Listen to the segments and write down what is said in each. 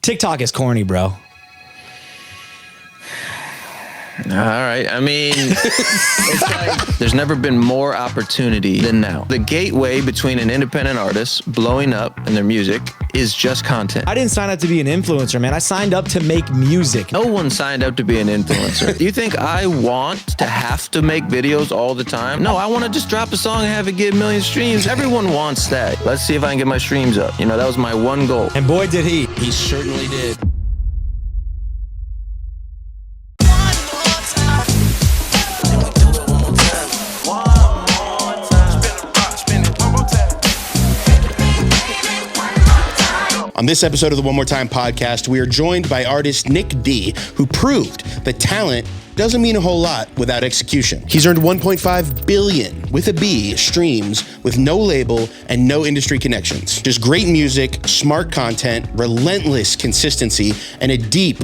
TikTok is corny, bro. All right. I mean, it's like there's never been more opportunity than now. The gateway between an independent artist blowing up and their music is just content. I didn't sign up to be an influencer, man. I signed up to make music. No one signed up to be an influencer. You think I want to have to make videos all the time? No, I want to just drop a song and have it get a million streams. Everyone wants that. Let's see if I can get my streams up. You know, that was my one goal. And boy, did he. He certainly did. On this episode of the One More Time podcast, we are joined by artist Nic D, who proved that talent doesn't mean a whole lot without execution. He's earned 1.5 billion with a B streams with no label and no industry connections. Just great music, smart content, relentless consistency, and a deep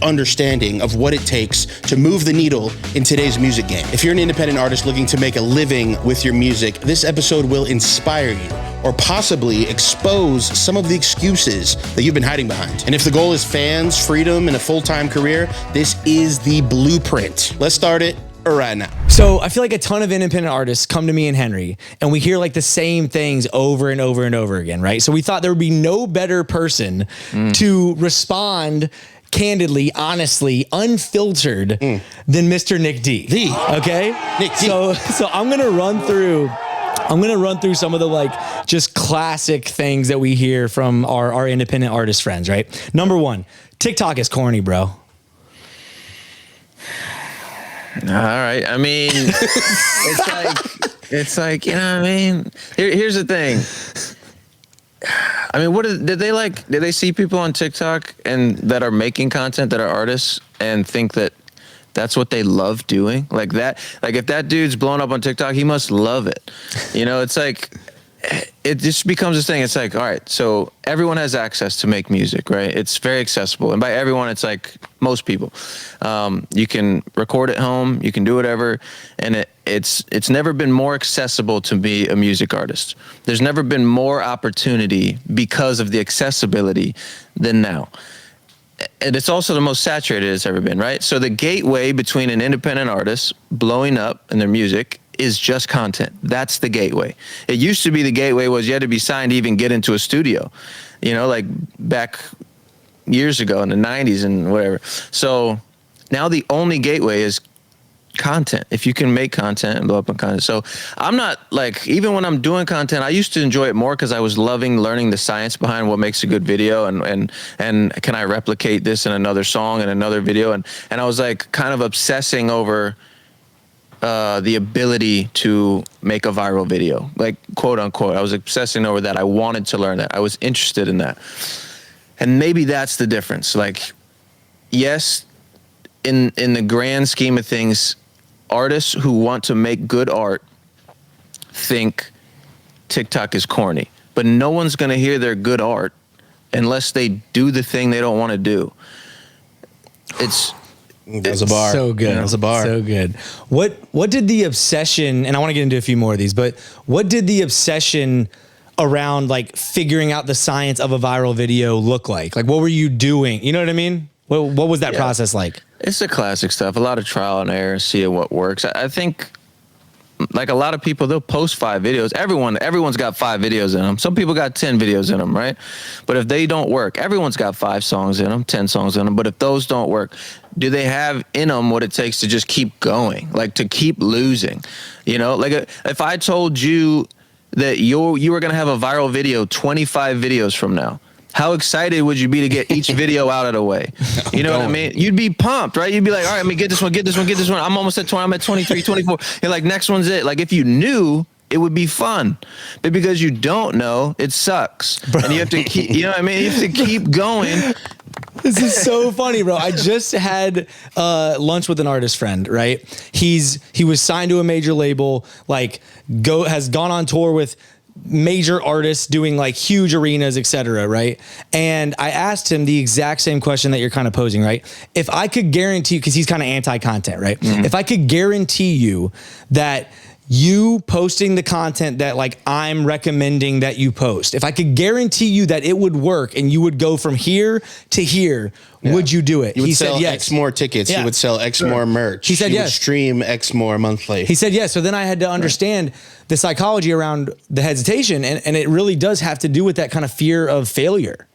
understanding of what it takes to move the needle in today's music game. If you're an independent artist looking to make a living with your music, this episode will inspire you or possibly expose some of the excuses that you've been hiding behind. And if the goal is fans, freedom, and a full-time career, this is the blueprint. Let's start it right now. So I feel like a ton of independent artists come to me and Henry, and we hear like the same things over and over and over again, right? So we thought there would be no better person to respond candidly, honestly, unfiltered than Mr. Nic D. Okay? Nic D. So I'm gonna run through some of the like just classic things that we hear from our independent artist friends, right? Number one, TikTok is corny, bro. All right. I mean, it's like, you know what I mean? Here's the thing. I mean, did they see people on TikTok and that are making content that are artists and think that that's what they love doing? Like if that dude's blown up on TikTok, he must love it. You know, it's like, it just becomes this thing. It's like, all right, so everyone has access to make music, right? It's very accessible. And by everyone, it's like most people. You can record at home, you can do whatever. And it's never been more accessible to be a music artist. There's never been more opportunity because of the accessibility than now. And it's also the most saturated it's ever been, right? So the gateway between an independent artist blowing up in their music is just content. That's the gateway. It used to be the gateway was you had to be signed to even get into a studio, you know, like back years ago in the 90s and whatever. So now the only gateway is content. If you can make content and blow up on content. So I'm not like, even when I'm doing content, I used to enjoy it more because I was loving learning the science behind what makes a good video and can I replicate this in another song and another video. And I was like kind of obsessing over the ability to make a viral video, like quote unquote. I was obsessing over that. I wanted to learn that. I was interested in that. And maybe that's the difference. Like, yes, in the grand scheme of things, artists who want to make good art think TikTok is corny, but no one's going to hear their good art unless they do the thing they don't want to do. That's a bar. So good. That's a bar. So good. What did the obsession, and I want to get into a few more of these, but what did the obsession around like figuring out the science of a viral video look like? Like, what were you doing? You know what I mean? What was that process like? It's the classic stuff. A lot of trial and error, seeing what works. I think like a lot of people, they'll post 5 videos. Everyone's got 5 videos in them. Some people got 10 videos in them, right? But if they don't work, everyone's got 5 songs in them, 10 songs in them. But if those don't work, do they have in them what it takes to just keep going, like to keep losing? You know, like if I told you that you were going to have a viral video 25 videos from now, how excited would you be to get each video out of the way? You know what I mean? You'd be pumped, right? You'd be like, all right, let me get this one. I'm almost at 20. I'm at 23, 24. You're like, next one's it. Like if you knew, it would be fun. But because you don't know, it sucks. Bro. And you have to keep, you know what I mean? You have to keep going. This is so funny, bro. I just had lunch with an artist friend, right? He was signed to a major label, like has gone on tour with major artists doing like huge arenas, etc., right? And I asked him the exact same question that you're kind of posing, right? If I could guarantee, because he's kind of anti-content, right? Mm-hmm. If I could guarantee you that you posting the content that like I'm recommending that you post, if I could guarantee you that it would work and you would go from here to here, would you do it? You would He sell said yes. X more tickets. Yeah. You would sell X more merch. He said you yes. would stream X more monthly. He said yes. So then I had to understand the psychology around the hesitation, and it really does have to do with that kind of fear of failure,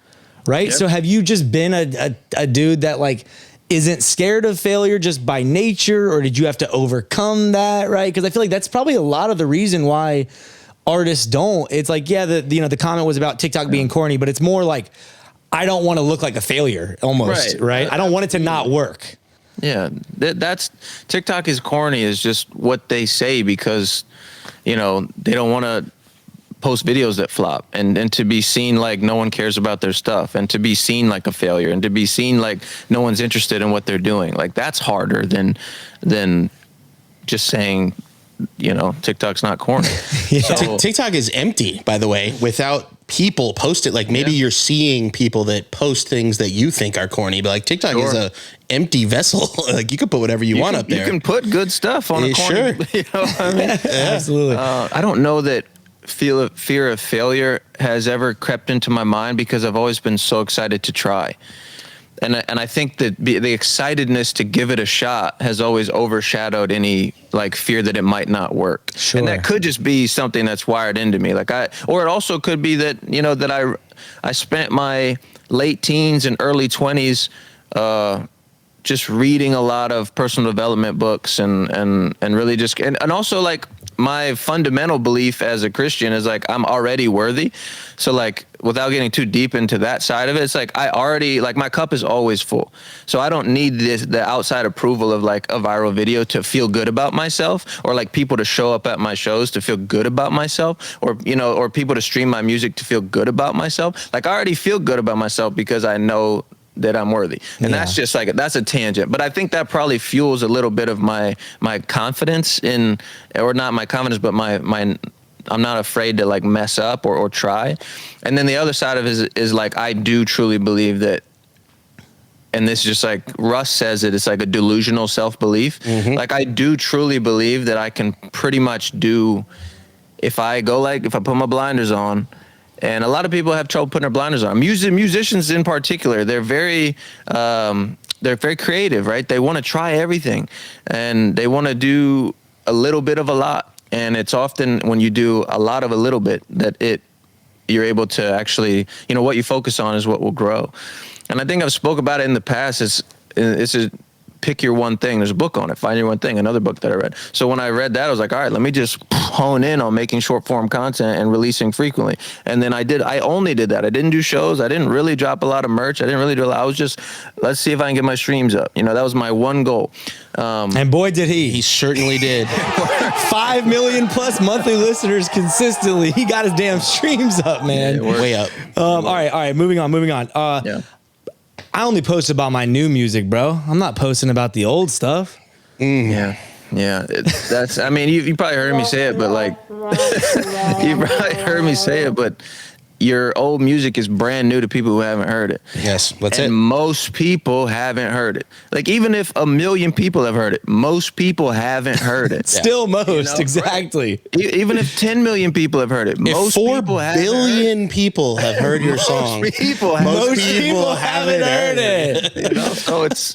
right? Yep. So have you just been a dude that like isn't scared of failure just by nature, or did you have to overcome that, right? Because I feel like that's probably a lot of the reason why artists don't. It's like, yeah, the comment was about TikTok being corny, but it's more like, I don't want to look like a failure almost, right? I don't want it to not work. Yeah, that's TikTok is corny is just what they say because, they don't want to post videos that flop and to be seen like no one cares about their stuff and to be seen like a failure and to be seen like no one's interested in what they're doing. Like that's harder than just saying, TikTok's not corny. Yeah. So, TikTok is empty, by the way, without people post it. Like maybe you're seeing people that post things that you think are corny, but like TikTok is a empty vessel. Like you can put whatever you want up there. You can put good stuff on a corny. Sure. You know what I mean? Absolutely. I don't know that fear of failure has ever crept into my mind because I've always been so excited to try. And I think that the excitedness to give it a shot has always overshadowed any like fear that it might not work. Sure. And that could just be something that's wired into me. Or it also could be that, that I spent my late teens and early 20s just reading a lot of personal development books and really just, and also like my fundamental belief as a Christian is like, I'm already worthy. So like, without getting too deep into that side of it, it's like, my cup is always full. So I don't need the outside approval of like a viral video to feel good about myself, or like people to show up at my shows to feel good about myself, or, or people to stream my music to feel good about myself. Like I already feel good about myself because I know that I'm worthy. And that's just like, that's a tangent. But I think that probably fuels a little bit of my confidence in, or not my confidence, but my I'm not afraid to like mess up or try. And then the other side of it is like, I do truly believe that, and this is just like Russ says it's like a delusional self-belief. Mm-hmm. Like I do truly believe that I can pretty much do, if I put my blinders on. And a lot of people have trouble putting their blinders on. Musicians in particular, they're very creative, right? They want to try everything, and they want to do a little bit of a lot. And it's often when you do a lot of a little bit that you're able to actually, what you focus on is what will grow. And I think I've spoke about it in the past. It's a pick your one thing. There's a book on it, Find Your One Thing, another book that I read. So when I read that, I was like, all right, let me just hone in on making short form content and releasing frequently. And then I only did that. I didn't do shows. I didn't really drop a lot of merch. I didn't really do a lot. I was just, let's see if I can get my streams up. That was my one goal. And boy, did he. He certainly did. 5 million plus monthly listeners consistently. He got his damn streams up, man. Way up. All right. Moving on. Yeah. I only post about my new music, bro. I'm not posting about the old stuff. Yeah. That's, I mean, you probably heard me say it, but like, you probably heard me say it, but your old music is brand new to people who haven't heard it. Yes, that's it. And most people haven't heard it. Like, even if 1 million people have heard it, most people haven't heard it. Still most, exactly. Right? Even if 10 million people have heard it, most 4 people billion people have heard your song. Most people haven't heard it. So it's,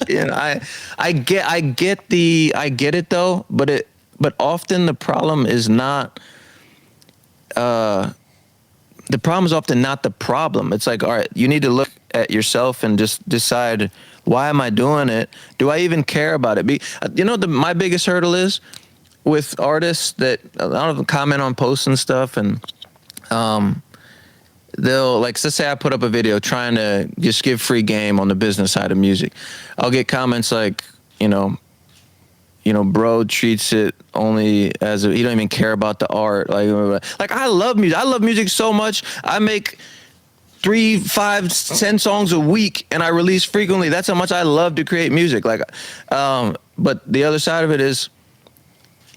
I get it though, but often the problem is not, the problem is often not the problem. It's like, all right, you need to look at yourself and just decide, why am I doing it? Do I even care about it? My biggest hurdle is with artists that a lot of them comment on posts and stuff, and they'll, like, let's say I put up a video trying to just give free game on the business side of music. I'll get comments like, bro treats it only as he don't even care about the art. Like I love music. I love music so much. I make 3, 5, 10 songs a week and I release frequently. That's how much I love to create music. But the other side of it is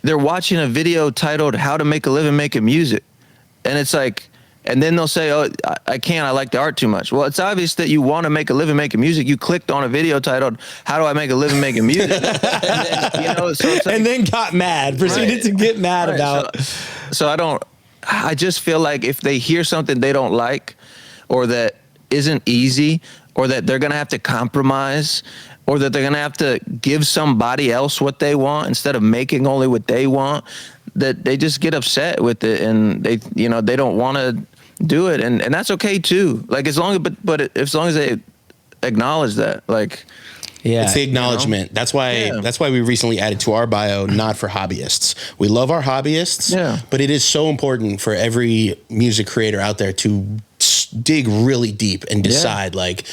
they're watching a video titled "How to Make a Living Making Music," and it's like, And then they'll say, "Oh, I can't. I like the art too much." Well, it's obvious that you want to make a living making music. You clicked on a video titled, "How do I make a living making music?" and then, so it's like, and then got mad. Proceeded to get mad about. So I just feel like if they hear something they don't like, or that isn't easy, or that they're gonna have to compromise, or that they're gonna have to give somebody else what they want instead of making only what they want, that they just get upset with it, and they don't want to do it, and that's okay too. Like as long as they acknowledge that, like. Yeah, it's the acknowledgement. That's why we recently added to our bio, not for hobbyists. We love our hobbyists, but it is so important for every music creator out there to dig really deep and decide, like,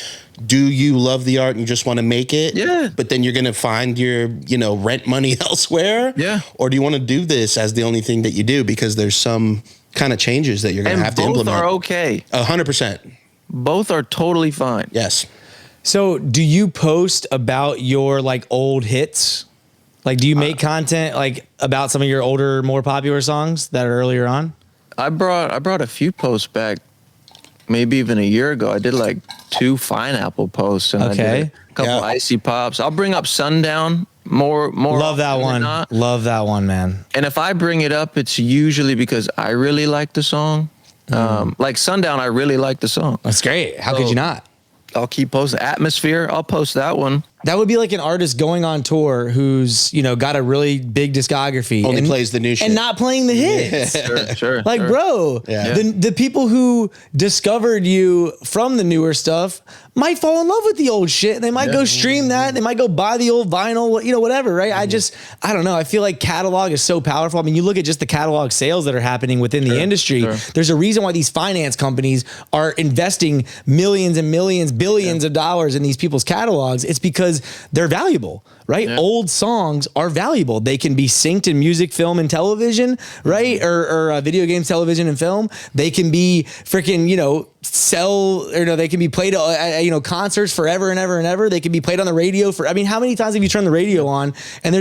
do you love the art and you just want to make it? Yeah. But then you're going to find your, rent money elsewhere? Yeah. Or do you want to do this as the only thing that you do because there's some kind of changes that you're going to have to implement? Both are okay. 100%. Both are totally fine. Yes. So do you post about your like old hits? Like, do you make content like about some of your older, more popular songs that are earlier on? I brought a few posts back, maybe even a year ago. I did like 2 Pineapple posts, and I did a couple Icy Pops. I'll bring up Sundown more. Love that one. Love that one, man. And if I bring it up, it's usually because I really like the song. Like Sundown, I really like the song. That's great. How could you not? I'll keep posting. Atmosphere, I'll post that one. That would be like an artist going on tour who's, got a really big discography. Only plays the new shit. And not playing the hits. Sure. Like, bro, Yeah. the people who discovered you from the newer stuff might fall in love with the old shit. They might go stream that. They might go buy the old vinyl, whatever, right? I don't know. I feel like catalog is so powerful. I mean, you look at just the catalog sales that are happening within the industry. There's a reason why these finance companies are investing millions and millions, billions of dollars in these people's catalogs. It's because they're valuable, right? Yeah. Old songs are valuable. They can be synced in music, film, and television, right? Or video games, television, and film. They can be freaking, they can be played at, concerts forever and ever and ever. They can be played on the radio how many times have you turned the radio on and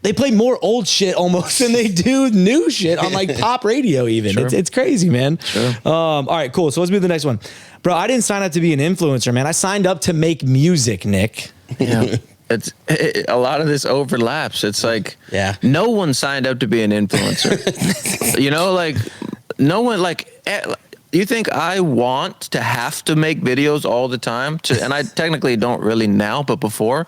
they play more old shit almost than they do new shit on like pop radio even. Sure. It's crazy, man. Sure. All right, cool. So let's move to the next one. Bro, I didn't sign up to be an influencer, man. I signed up to make music, Nick. Yeah. A lot of this overlaps. It's like, no one signed up to be an influencer. Like no one, you think I want to have to make videos all the time and I technically don't really now, but before,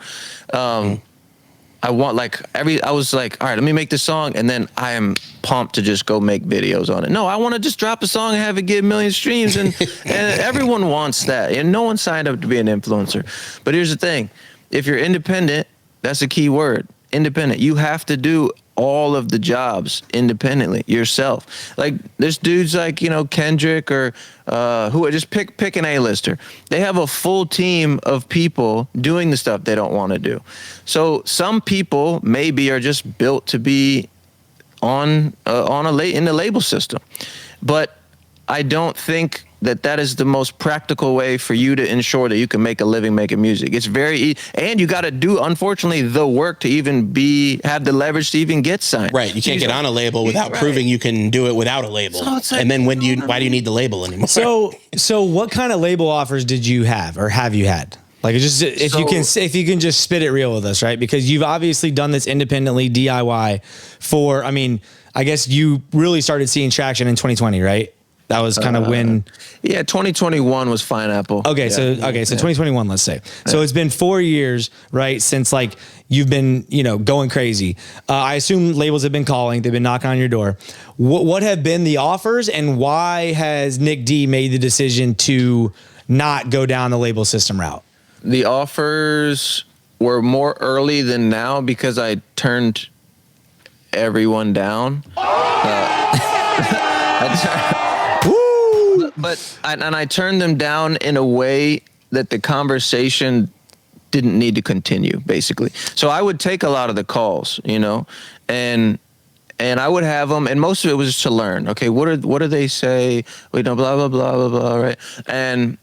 I want I was like, all right, let me make this song, and then I am pumped to just go make videos on it. No, I want to just drop a song and have it get 1 million streams, and everyone wants that. And no one signed up to be an influencer. But here's the thing: if you're independent, that's a key word. Independent. You have to do all of the jobs independently yourself. Like there's dudes like Kendrick or who just pick an A-lister. They have a full team of people doing the stuff they don't want to do. So some people maybe are just built to be in the label system, but I don't think that is the most practical way for you to ensure that you can make a living making music. It's and you got to do, unfortunately, the work to even have the leverage to even get signed. Right. You can't get on a label without proving you can do it without a label. So and then why do you need the label anymore? So what kind of label offers did you have or have you had? Like if you can just spit it real with us, right? Because you've obviously done this independently, DIY I guess you really started seeing traction in 2020, right? That was kind of when. Yeah, 2021 was Pineapple. Okay, so 2021, let's say. So it's been 4 years, right, since you've been going crazy. I assume labels have been calling, they've been knocking on your door. What have been the offers, and why has Nic D made the decision to not go down the label system route? The offers were more early than now because I turned everyone down. I turned them down in a way that the conversation didn't need to continue, basically. So I would take a lot of the calls, and I would have them, and most of it was just to learn. Okay, what do they say? Blah blah blah blah blah, right? And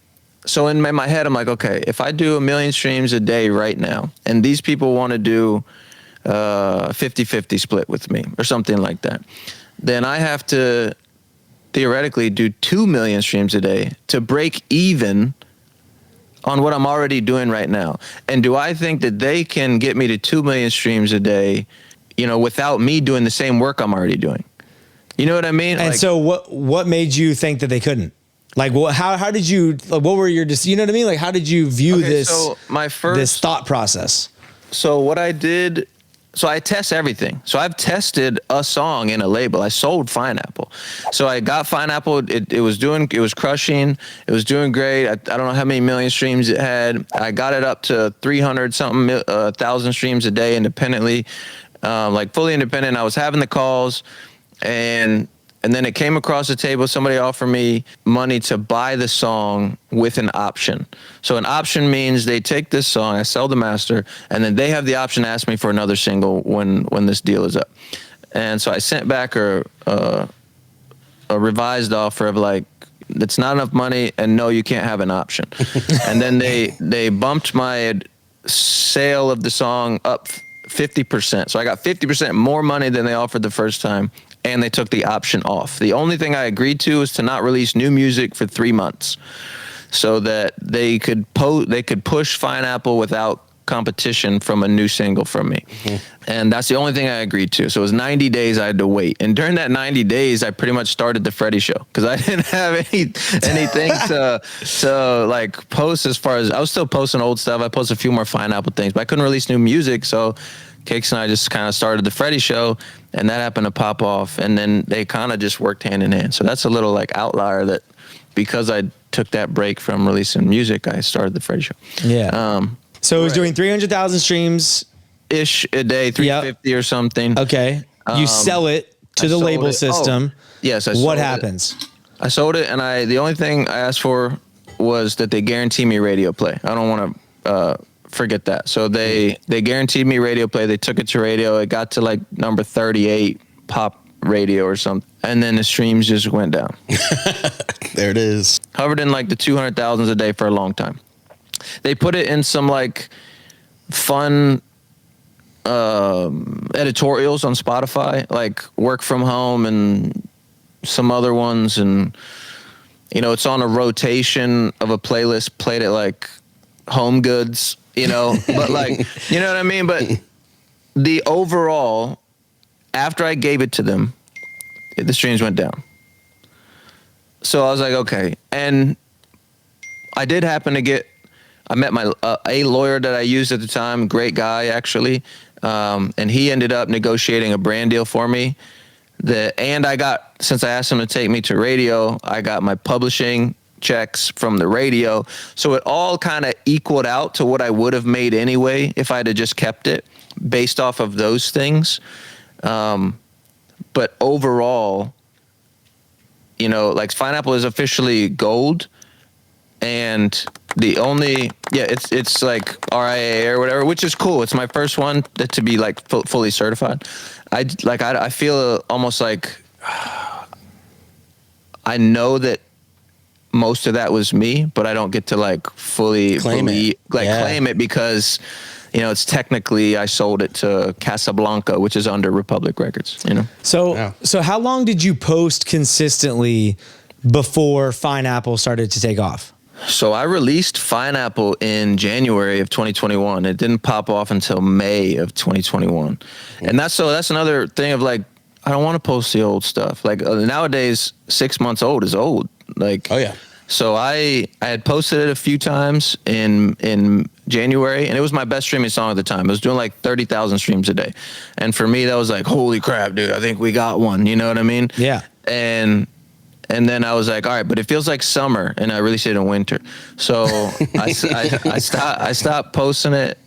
so in my head, I'm like, okay, if I do 1 million streams a day right now, and these people want to do 50-50 split with me or something like that, then I have to theoretically do 2 million streams a day to break even on what I'm already doing right now. And do I think that they can get me to 2 million streams a day, without me doing the same work I'm already doing? You know what I mean? And so what made you think that they couldn't? Like, how did you, what were your, you know what I mean? Like, how did you view this thought process? So what I did, so I test everything. So I've tested a song in a label. I sold Fineapple. So I got Fineapple. It was crushing. It was doing great. I don't know how many million streams it had. I got it up to 300 something thousand streams a day independently, like fully independent. I was having the calls, and then it came across the table. Somebody offered me money to buy the song with an option. So an option means they take this song, I sell the master, and then they have the option to ask me for another single when this deal is up. And so I sent back a revised offer of like, it's not enough money, and no, you can't have an option. And then they bumped my sale of the song up 50%. So I got 50% more money than they offered the first time. And they took the option off. The only thing I agreed to was to not release new music for 3 months, so that they could push Fineapple without competition from a new single from me. Mm-hmm. And that's the only thing I agreed to. So it was 90 days I had to wait. And during that 90 days, I pretty much started the Freddie Show, because I didn't have anything to like post. As far as I was still posting old stuff. I posted a few more Fineapple things, but I couldn't release new music. So Cakes and I just kind of started the Freddie Show, and that happened to pop off, and then they kind of just worked hand in hand. So that's a little like outlier, that because I took that break from releasing music, I started the Freddie Show. Yeah. So it was doing 300,000 streams ish a day, 350 or something. Okay. You sell it to the label system. Yes. What happens? I sold it, and the only thing I asked for was that they guarantee me radio play. I don't want to forget that. So they guaranteed me radio play. They took it to radio. It got to like number 38 pop radio or something, and then the streams just went down. There it is. Hovered in like the 200,000s a day for a long time. They put it in some like fun editorials on Spotify, like Work From Home and some other ones, and it's on a rotation of a playlist played at like Home Goods, but like, you know what I mean? But the overall, after I gave it to them, the streams went down. So I was like, okay. And I did happen to I met my a lawyer that I used at the time, great guy actually, and he ended up negotiating a brand deal for me. And I got, since I asked him to take me to radio, I got my publishing checks from the radio. So it all kind of equaled out to what I would have made anyway if I'd have just kept it based off of those things. But overall, like Fineapple is officially gold, and the only, it's like RIA or whatever, which is cool. It's my first one to be like fully certified. I feel almost like I know that most of that was me, but I don't get to like fully claim it because, it's technically, I sold it to Casablanca, which is under Republic Records, So how long did you post consistently before Fineapple started to take off? So I released Fineapple in January of 2021. It didn't pop off until May of 2021. And that's another thing of like, I don't want to post the old stuff. Like nowadays, 6 months old is old. Like, oh yeah. So I had posted it a few times in January, and it was my best streaming song at the time. It was doing like 30,000 streams a day. And for me, that was like, holy crap, dude, I think we got one. You know what I mean? Yeah. And then I was like, all right, but it feels like summer, and I released it in winter. So I stopped posting it.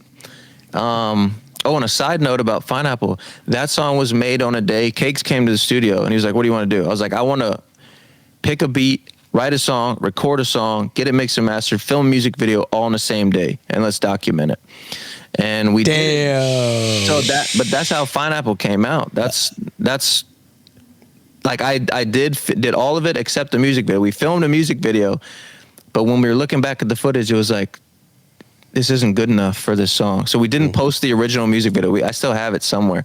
And a side note about Fineapple, that song was made on a day. Cakes came to the studio, and he was like, what do you want to do? I was like, I want to pick a beat, write a song, record a song, get it mixed and mastered, film a music video all on the same day, and let's document it. And we did. So that's how Fineapple came out. That's like I did all of it except the music video. We filmed a music video, but when we were looking back at the footage, it was like, this isn't good enough for this song. So we didn't post the original music video. I still have it somewhere.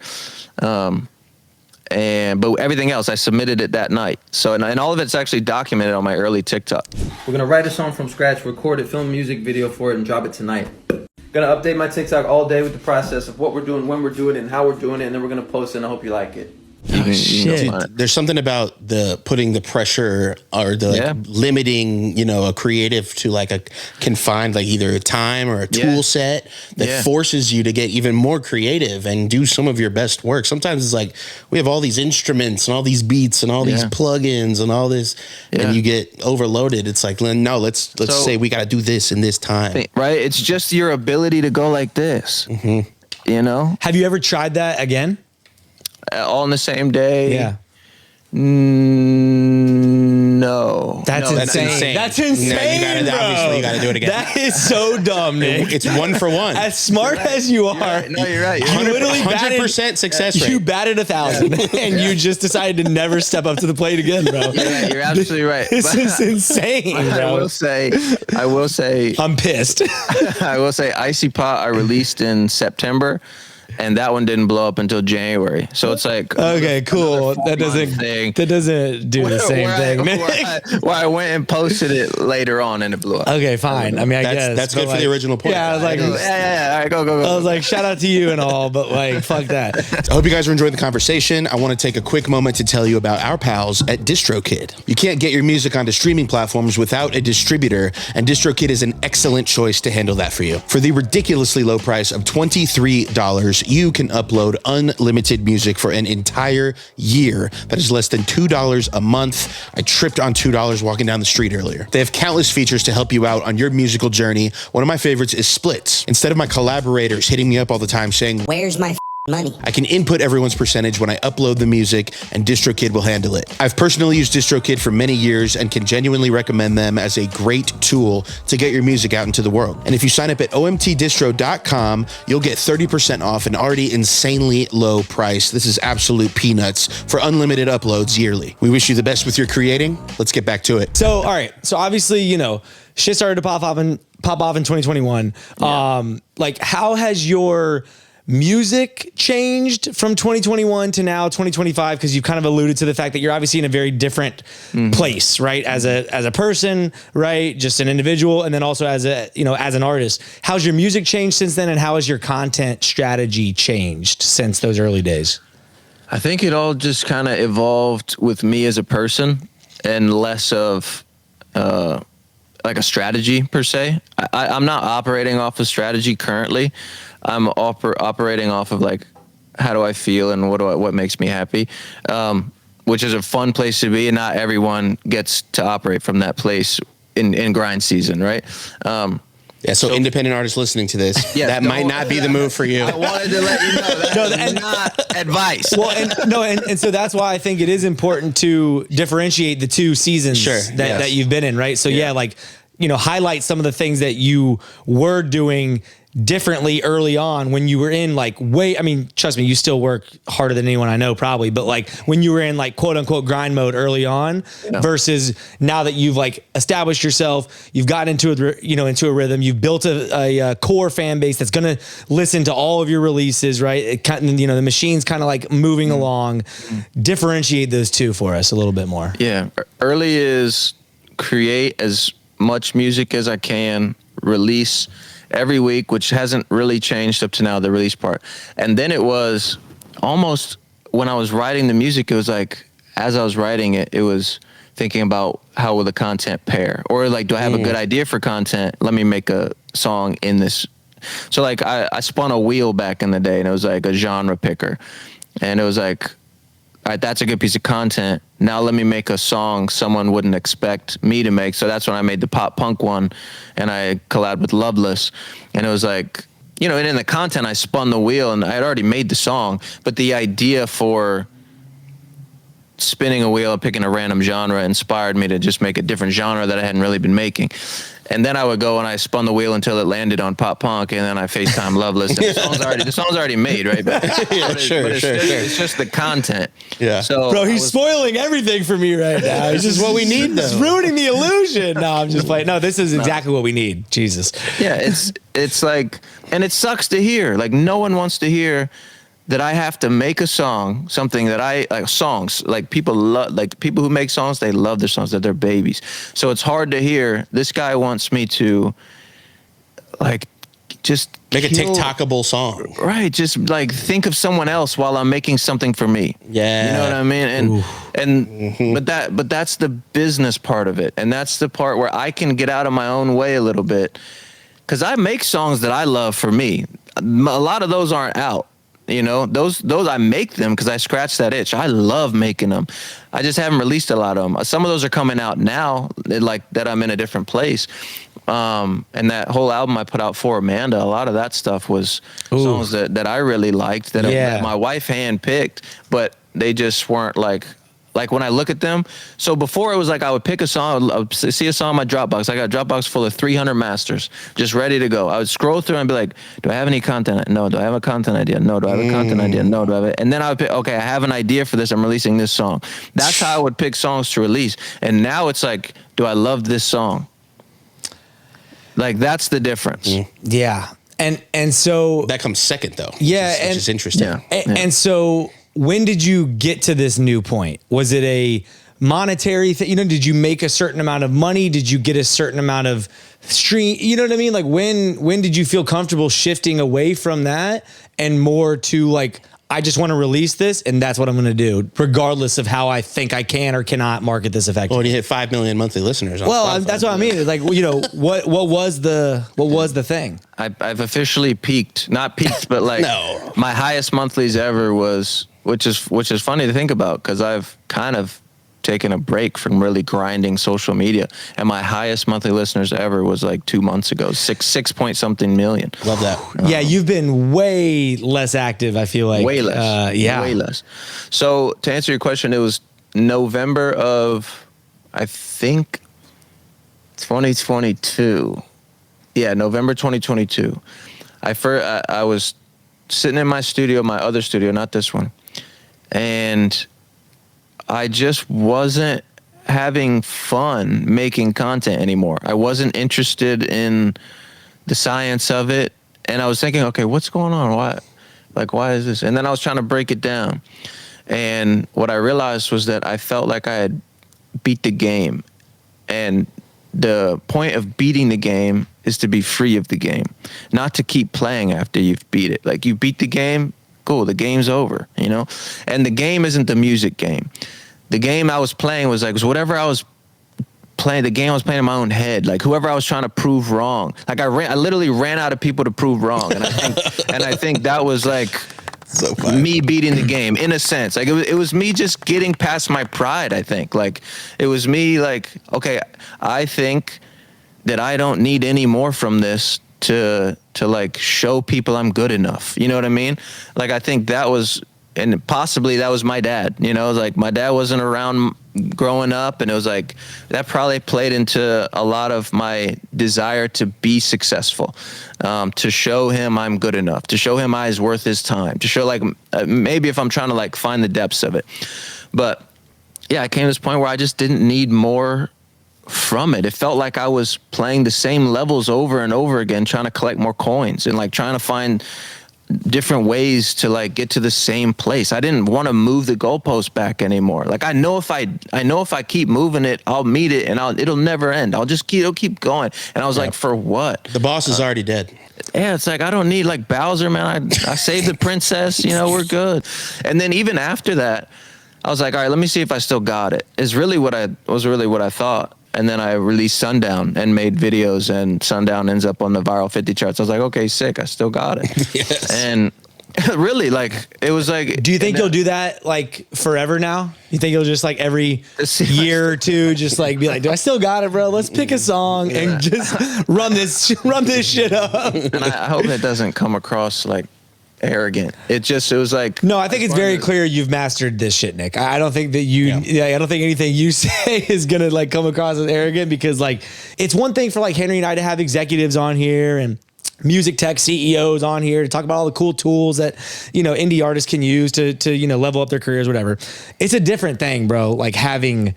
but everything else I submitted it that night. So and all of it's actually documented on my early TikTok. We're gonna write a song from scratch, record it, film a music video for it, and drop it tonight. Gonna update my TikTok all day with the process of what we're doing, when we're doing it, and how we're doing it, and then we're gonna post it, and I hope you like it. Shit. There's something about the putting the pressure or the limiting, a creative to like a confined, like either a time or a tool set that forces you to get even more creative and do some of your best work. Sometimes it's like we have all these instruments and all these beats and all these plugins and all this, and you get overloaded. It's like, no, let's say we got to do this in this time. Right? It's just your ability to go like this. Have you ever tried that again? All in the same day? Yeah. No. That's insane. That's insane, no, obviously you gotta do it again. That is so dumb, Nick. It's 1 for 1. As smart as you are. You're right. You literally 100% success rate. You batted 1,000 and you just decided to never step up to the plate again, bro. You're absolutely right. This is insane, bro. I will say I'm pissed. I will say Icy Pot I released in September, and that one didn't blow up until January. So it's like, okay, cool. That doesn't do the same thing. Where I went and posted it later on and it blew up. Okay, fine. I mean, I guess that's good for the original point. Yeah, I was like, All right, go. I was like, shout out to you and all, but like, fuck that. I hope you guys are enjoying the conversation. I want to take a quick moment to tell you about our pals at DistroKid. You can't get your music onto streaming platforms without a distributor, and DistroKid is an excellent choice to handle that for you. For the ridiculously low price of $23, you can upload unlimited music for an entire year. That is less than $2 a month. I tripped on $2 walking down the street earlier. They have countless features to help you out on your musical journey. One of my favorites is splits. Instead of my collaborators hitting me up all the time saying, "Where's my money?" I can input everyone's percentage when I upload the music, and DistroKid will handle it. I've personally used DistroKid for many years and can genuinely recommend them as a great tool to get your music out into the world. And if you sign up at omtdistro.com, you'll get 30% off an already insanely low price. This is absolute peanuts for unlimited uploads yearly. We wish you the best with your creating. Let's get back to it. So, all right. So obviously, shit started to pop off in 2021. Like, how has your music changed from 2021 to now 2025? Because you've kind of alluded to the fact that you're obviously in a very different place, right? As a person, right? Just an individual, and then also as an artist. How's your music changed since then, and how has your content strategy changed since those early days? I think it all just kind of evolved with me as a person and less of like a strategy per se. I'm not operating off of strategy currently. I'm operating off of like, how do I feel and what makes me happy, which is a fun place to be, and not everyone gets to operate from that place in grind season, right? So independent artists listening to this, that might not be the move for you. I wanted to let you know that's not advice. Well, and so that's why I think it is important to differentiate the two seasons that you've been in, right? So highlight some of the things that you were doing differently early on when you were in trust me, you still work harder than anyone I know probably, but like when you were in like quote unquote grind mode early on versus now that you've like established yourself, you've gotten into a rhythm, you've built a core fan base that's going to listen to all of your releases, right? The machine's kind of like moving along. Differentiate those two for us a little bit more. Yeah. Early is create as much music as I can, release every week, which hasn't really changed up to now, the release part. And then it was almost when I was writing the music, it was like, as I was writing it, it was thinking about how will the content pair? Or like, do I have a good idea for content? Let me make a song in this. So like I spun a wheel back in the day, and it was like a genre picker. And it was like, all right, that's a good piece of content. Now let me make a song someone wouldn't expect me to make. So that's when I made the pop punk one, and I collabed with Loveless. And it was like, and in the content, I spun the wheel, and I had already made the song, but the idea for spinning a wheel and picking a random genre inspired me to just make a different genre that I hadn't really been making. And then I would go and I spun the wheel until it landed on pop punk, and then I FaceTime Loveless. And the song's already made, right? But it's just the content. Yeah. So bro, he's spoiling everything for me right now. It's just what we need, though. It's ruining the illusion. No, I'm just playing. No, this is exactly what we need. Jesus. Yeah, it's like, and it sucks to hear. Like, no one wants to hear that I have to make a song, something that I like. Songs, like people love, like people who make songs, they love their songs, that they're babies. So it's hard to hear this guy wants me to like just make a TikTokable song, right? Just like think of someone else while I'm making something for me. Yeah, you know what I mean. And but that's the business part of it, and that's the part where I can get out of my own way a little bit, because I make songs that I love for me. A lot of those aren't out. You know, those I make them because I scratch that itch. I love making them. I just haven't released a lot of them. Some of those are coming out now, like that I'm in a different place. And that whole album I put out for Amanda, a lot of that stuff was songs that I really liked, that my wife handpicked, but they just weren't like when I look at them. So before it was like I would pick a song, I would see a song in my Dropbox. I got a Dropbox full of 300 masters, just ready to go. I would scroll through and be like, do I have any content? No. Do I have a content idea? No. Do I have a content idea? No. Do I have it? And then I would pick, okay, I have an idea for this. I'm releasing this song. That's how I would pick songs to release. And now it's like, do I love this song? Like, that's the difference. Yeah. And so that comes second though. Yeah. Which is interesting. Yeah. And so when did you get to this new point? Was it a monetary thing? You know, did you make a certain amount of money? Did you get a certain amount of stream? You know what I mean? Like when did you feel comfortable shifting away from that and more to like, I just want to release this and that's what I'm going to do, regardless of how I think I can or cannot market this effectively? Well, when you hit 5 million monthly listeners on Spotify, that's what I mean. Like, you know, what was the thing? I've officially peaked, not peaked, but like my highest monthlies ever was, which is funny to think about, because I've kind of taken a break from really grinding social media, and my highest monthly listeners ever was like 2 months ago, 6 point something million. Love that. Yeah, you've been way less active, I feel like. Way less. Way less. So to answer your question, it was November of, I think, 2022. Yeah, November 2022. I was sitting in my studio, my other studio, not this one, and I just wasn't having fun making content anymore. I wasn't interested in the science of it. And I was thinking, okay, what's going on? Why is this? And then I was trying to break it down. And what I realized was that I felt like I had beat the game. And the point of beating the game is to be free of the game, not to keep playing after you've beat it. Like, you beat the game, cool, the game's over, you know? And the game isn't the music game. The game I was playing was whatever I was playing, the game I was playing in my own head, like whoever I was trying to prove wrong. Like, I literally ran out of people to prove wrong. And I think that was like so me beating the game in a sense. Like, it was me just getting past my pride, I think. Like, it was me like, okay, I think that I don't need any more from this to like show people I'm good enough. You know what I mean? Like, I think that was, and possibly that was my dad, you know, like my dad wasn't around growing up, and it was like, that probably played into a lot of my desire to be successful, to show him I'm good enough, to show him I was worth his time, to show like, maybe if I'm trying to like find the depths of it. But yeah, I came to this point where I just didn't need more from it. It felt like I was playing the same levels over and over again, trying to collect more coins and like trying to find different ways to like get to the same place. I didn't want to move the goalpost back anymore. Like, I know if I keep moving it, I'll meet it, and it'll never end. It'll keep going. And I was like, for what? The boss is already dead. Yeah, it's like, I don't need like Bowser, man. I saved the princess, you know, we're good. And then even after that, I was like, all right, let me see if I still got it. Is really what I thought. And then I released Sundown and made videos, and Sundown ends up on the viral 50 charts. I was like, okay, sick. I still got it. Yes. And really, like, it was like. Do you think you'll do that like forever now? You think you'll just like every year or two just like be like, do I still got it, bro? Let's pick a song and just run this shit up. And I hope it doesn't come across like arrogant. It was like, no, I think it's very clear you've mastered this shit, Nick. I don't think that I don't think anything you say is gonna like come across as arrogant, because like, it's one thing for like Henry and I to have executives on here and music tech CEOs on here to talk about all the cool tools that, you know, indie artists can use to you know, level up their careers, whatever. It's a different thing, bro, like having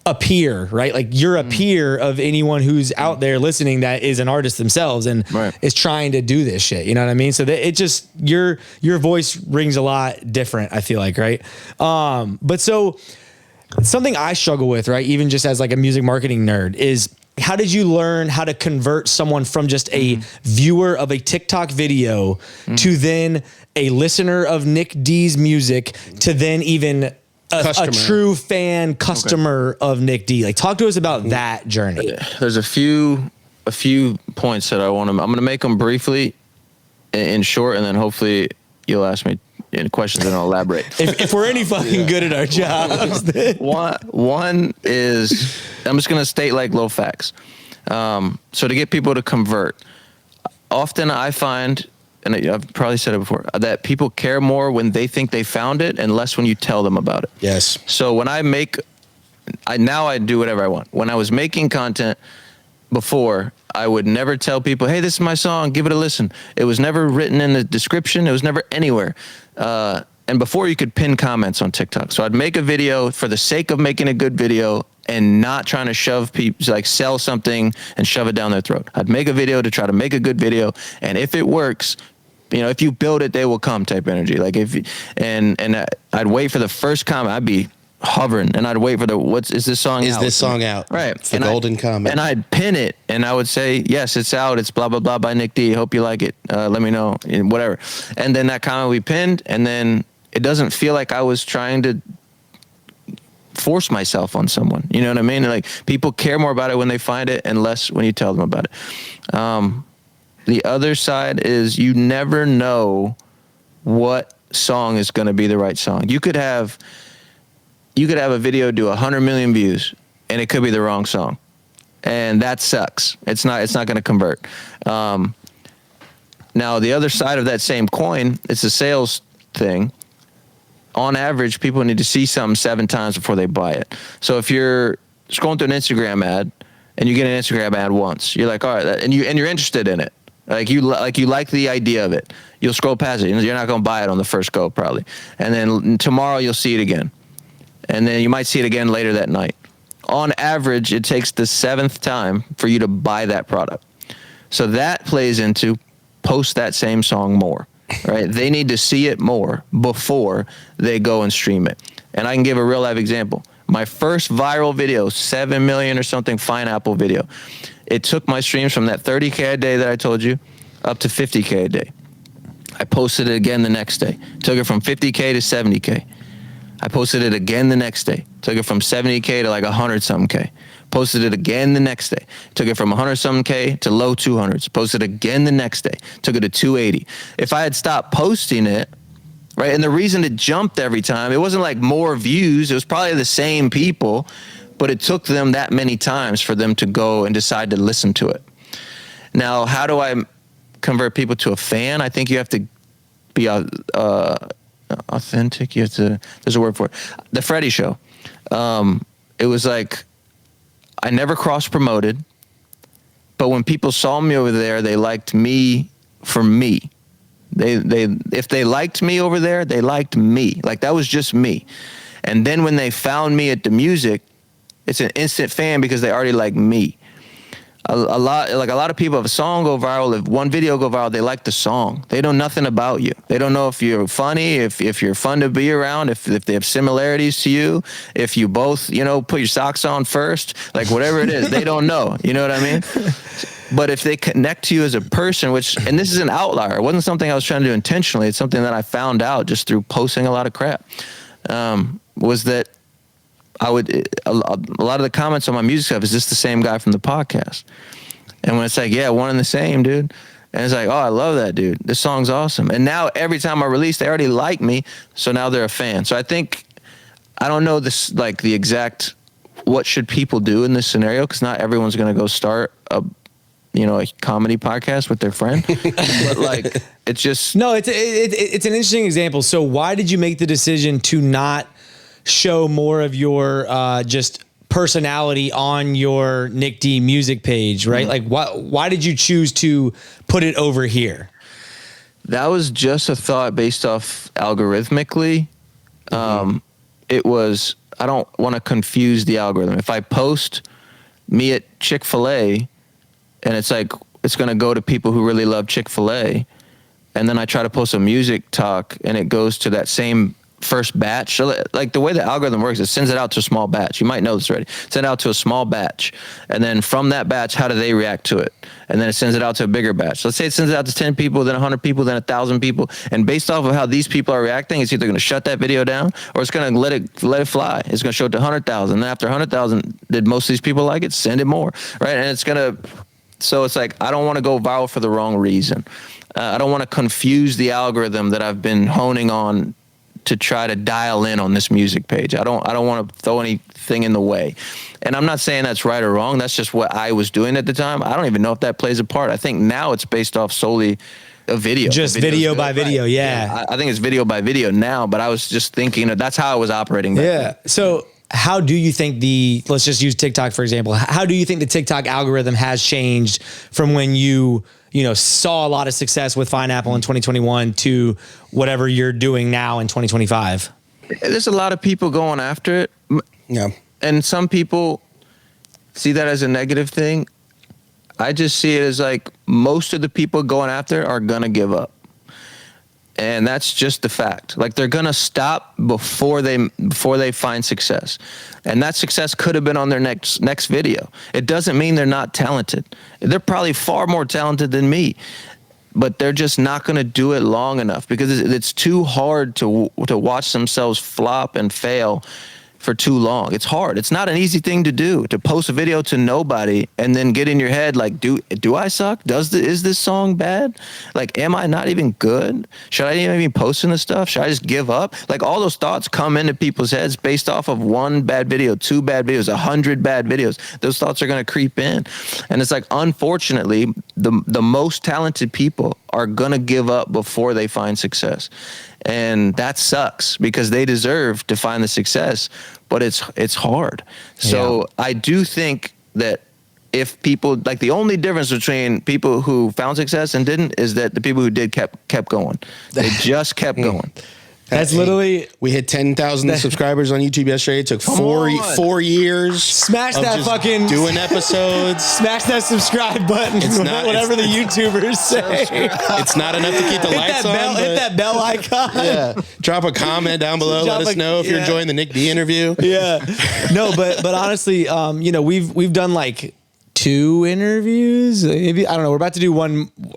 a peer, right? Like you're a peer of anyone who's out there listening that is an artist themselves and is trying to do this shit. You know what I mean? So that it just, your voice rings a lot different, I feel like, right? But so something I struggle with, right? Even just as like a music marketing nerd is, how did you learn how to convert someone from just a viewer of a TikTok video to then a listener of Nic D's music to then even a true fan customer of Nic D? Like, talk to us about that journey. There's a few points that I'm going to make them briefly in short, and then hopefully you'll ask me any questions and I'll elaborate. if we're any fucking good at our jobs. One is, I'm just going to state like little facts. So to get people to convert, often I find, and I've probably said it before, that people care more when they think they found it and less when you tell them about it. Yes. So when I do whatever I want. When I was making content before, I would never tell people, hey, this is my song, give it a listen. It was never written in the description. It was never anywhere. And before, you could pin comments on TikTok. So I'd make a video for the sake of making a good video and not trying to shove people, like sell something and shove it down their throat. I'd make a video to try to make a good video. And if it works, if you build it, they will come type energy. Like I'd wait for the first comment. I'd be hovering and I'd wait for is this song out? Is this song out? Right. It's the golden comment. And I'd pin it and I would say, yes, it's out. It's blah, blah, blah by Nic D. Hope you like it. Let me know, whatever. And then that comment we pinned, and then it doesn't feel like I was trying to force myself on someone. You know what I mean? Like, people care more about it when they find it and less when you tell them about it. The other side is, you never know what song is going to be the right song. You could have a video do 100 million views and it could be the wrong song. And that sucks. It's not going to convert. Now the other side of that same coin, it's a sales thing. On average, people need to see something 7 times before they buy it. So if you're scrolling through an Instagram ad and you get an Instagram ad once, you're like, all right, and you're interested in it. Like you like the idea of it. You'll scroll past it. You're not going to buy it on the first go probably. And then tomorrow you'll see it again. And then you might see it again later that night. On average, it takes the 7th time for you to buy that product. So that plays into post that same song more, right? They need to see it more before they go and stream it. And I can give a real life example. My first viral video, 7 million or something Pineapple video, it took my streams from that 30K a day that I told you up to 50K a day. I posted it again the next day. Took it from 50K to 70K. I posted it again the next day. Took it from 70K to like 100-something K. Posted it again the next day. Took it from 100-something K to low 200s. Posted it again the next day. Took it to 280. If I had stopped posting it, right, and the reason it jumped every time, it wasn't like more views. It was probably the same people, but it took them that many times for them to go and decide to listen to it. Now, how do I convert people to a fan? I think you have to be authentic. You have to, there's a word for it. The Freddie Show. It was like, I never cross-promoted, but when people saw me over there, they liked me for me. If they liked me over there, they liked me. Like, that was just me. And then when they found me at the music, it's an instant fan because they already like me. A lot of people, if a song go viral, if one video go viral, they like the song. They know nothing about you. They don't know if you're funny, if you're fun to be around, if they have similarities to you, if you both, put your socks on first, like whatever it is, they don't know. You know what I mean? But if they connect to you as a person, and this is an outlier, it wasn't something I was trying to do intentionally. It's something that I found out just through posting a lot of crap, was that a lot of the comments on my music stuff, is this the same guy from the podcast? And when it's like, yeah, one and the same, dude. And it's like, oh, I love that, dude. This song's awesome. And now every time I release, they already like me. So now they're a fan. So I think, I don't know this, like the exact, what should people do in this scenario? Because not everyone's going to go start a comedy podcast with their friend. But like, it's just. No, it's an interesting example. So why did you make the decision to not show more of your just personality on your Nic D music page, right? Mm-hmm. Like, why did you choose to put it over here? That was just a thought based off algorithmically. It was want to confuse the algorithm. If I post me at Chick-fil-A and it's like, it's going to go to people who really love Chick-fil-A, and then I try to post a music talk and it goes to that same first batch. So like the way the algorithm works, it sends it out to a small batch. You might know this already. Send it out to a small batch. And then from that batch, how do they react to it? And then it sends it out to a bigger batch. Let's say it sends it out to 10 people, then 100 people, then 1,000 people. And based off of how these people are reacting, it's either going to shut that video down or it's going to let it fly. It's going to show it to 100,000. Then after 100,000, did most of these people like it? Send it more, right? And it's going to, so it's like, I don't want to go viral for the wrong reason. I don't want to confuse the algorithm that I've been honing on to try to dial in on this music page. I don't want to throw anything in the way. And I'm not saying that's right or wrong. That's just what I was doing at the time. I don't even know if that plays a part. I think now it's based off solely a video. Just video by video, yeah. I think it's video by video now, but I was just thinking that's how I was operating back then. So how do you think let's just use TikTok for example. How do you think the TikTok algorithm has changed from when you saw a lot of success with Pineapple in 2021 to whatever you're doing now in 2025? There's a lot of people going after it. Yeah. And some people see that as a negative thing. I just see it as like most of the people going after it are going to give up. And that's just the fact. Like they're going to stop before they find success. And that success could have been on their next video. It doesn't mean they're not talented. They're probably far more talented than me. But they're just not going to do it long enough because it's too hard to watch themselves flop and fail for too long. It's hard. It's not an easy thing to do, to post a video to nobody and then get in your head like, do I suck? Is this song bad? Like, am I not even good? Should I even be posting this stuff? Should I just give up? Like all those thoughts come into people's heads based off of one bad video, 2 bad videos, 100 bad videos. Those thoughts are going to creep in. And it's like, unfortunately, the most talented people are going to give up before they find success. And that sucks because they deserve to find the success, but it's hard. So I do think that if people, like the only difference between people who found success and didn't is that the people who did kept going. They just kept going. That's literally. We hit 10,000 subscribers on YouTube yesterday. It took 4 years. Smash that just fucking doing episodes. Smash that subscribe button. It's not whatever the YouTubers say. It's not enough to keep the lights on. Hit that bell icon. Yeah. Drop a comment down below. Let us know if you're enjoying the Nic D interview. Yeah. No, but honestly, we've done like 2 interviews, maybe. I don't know. We're about to do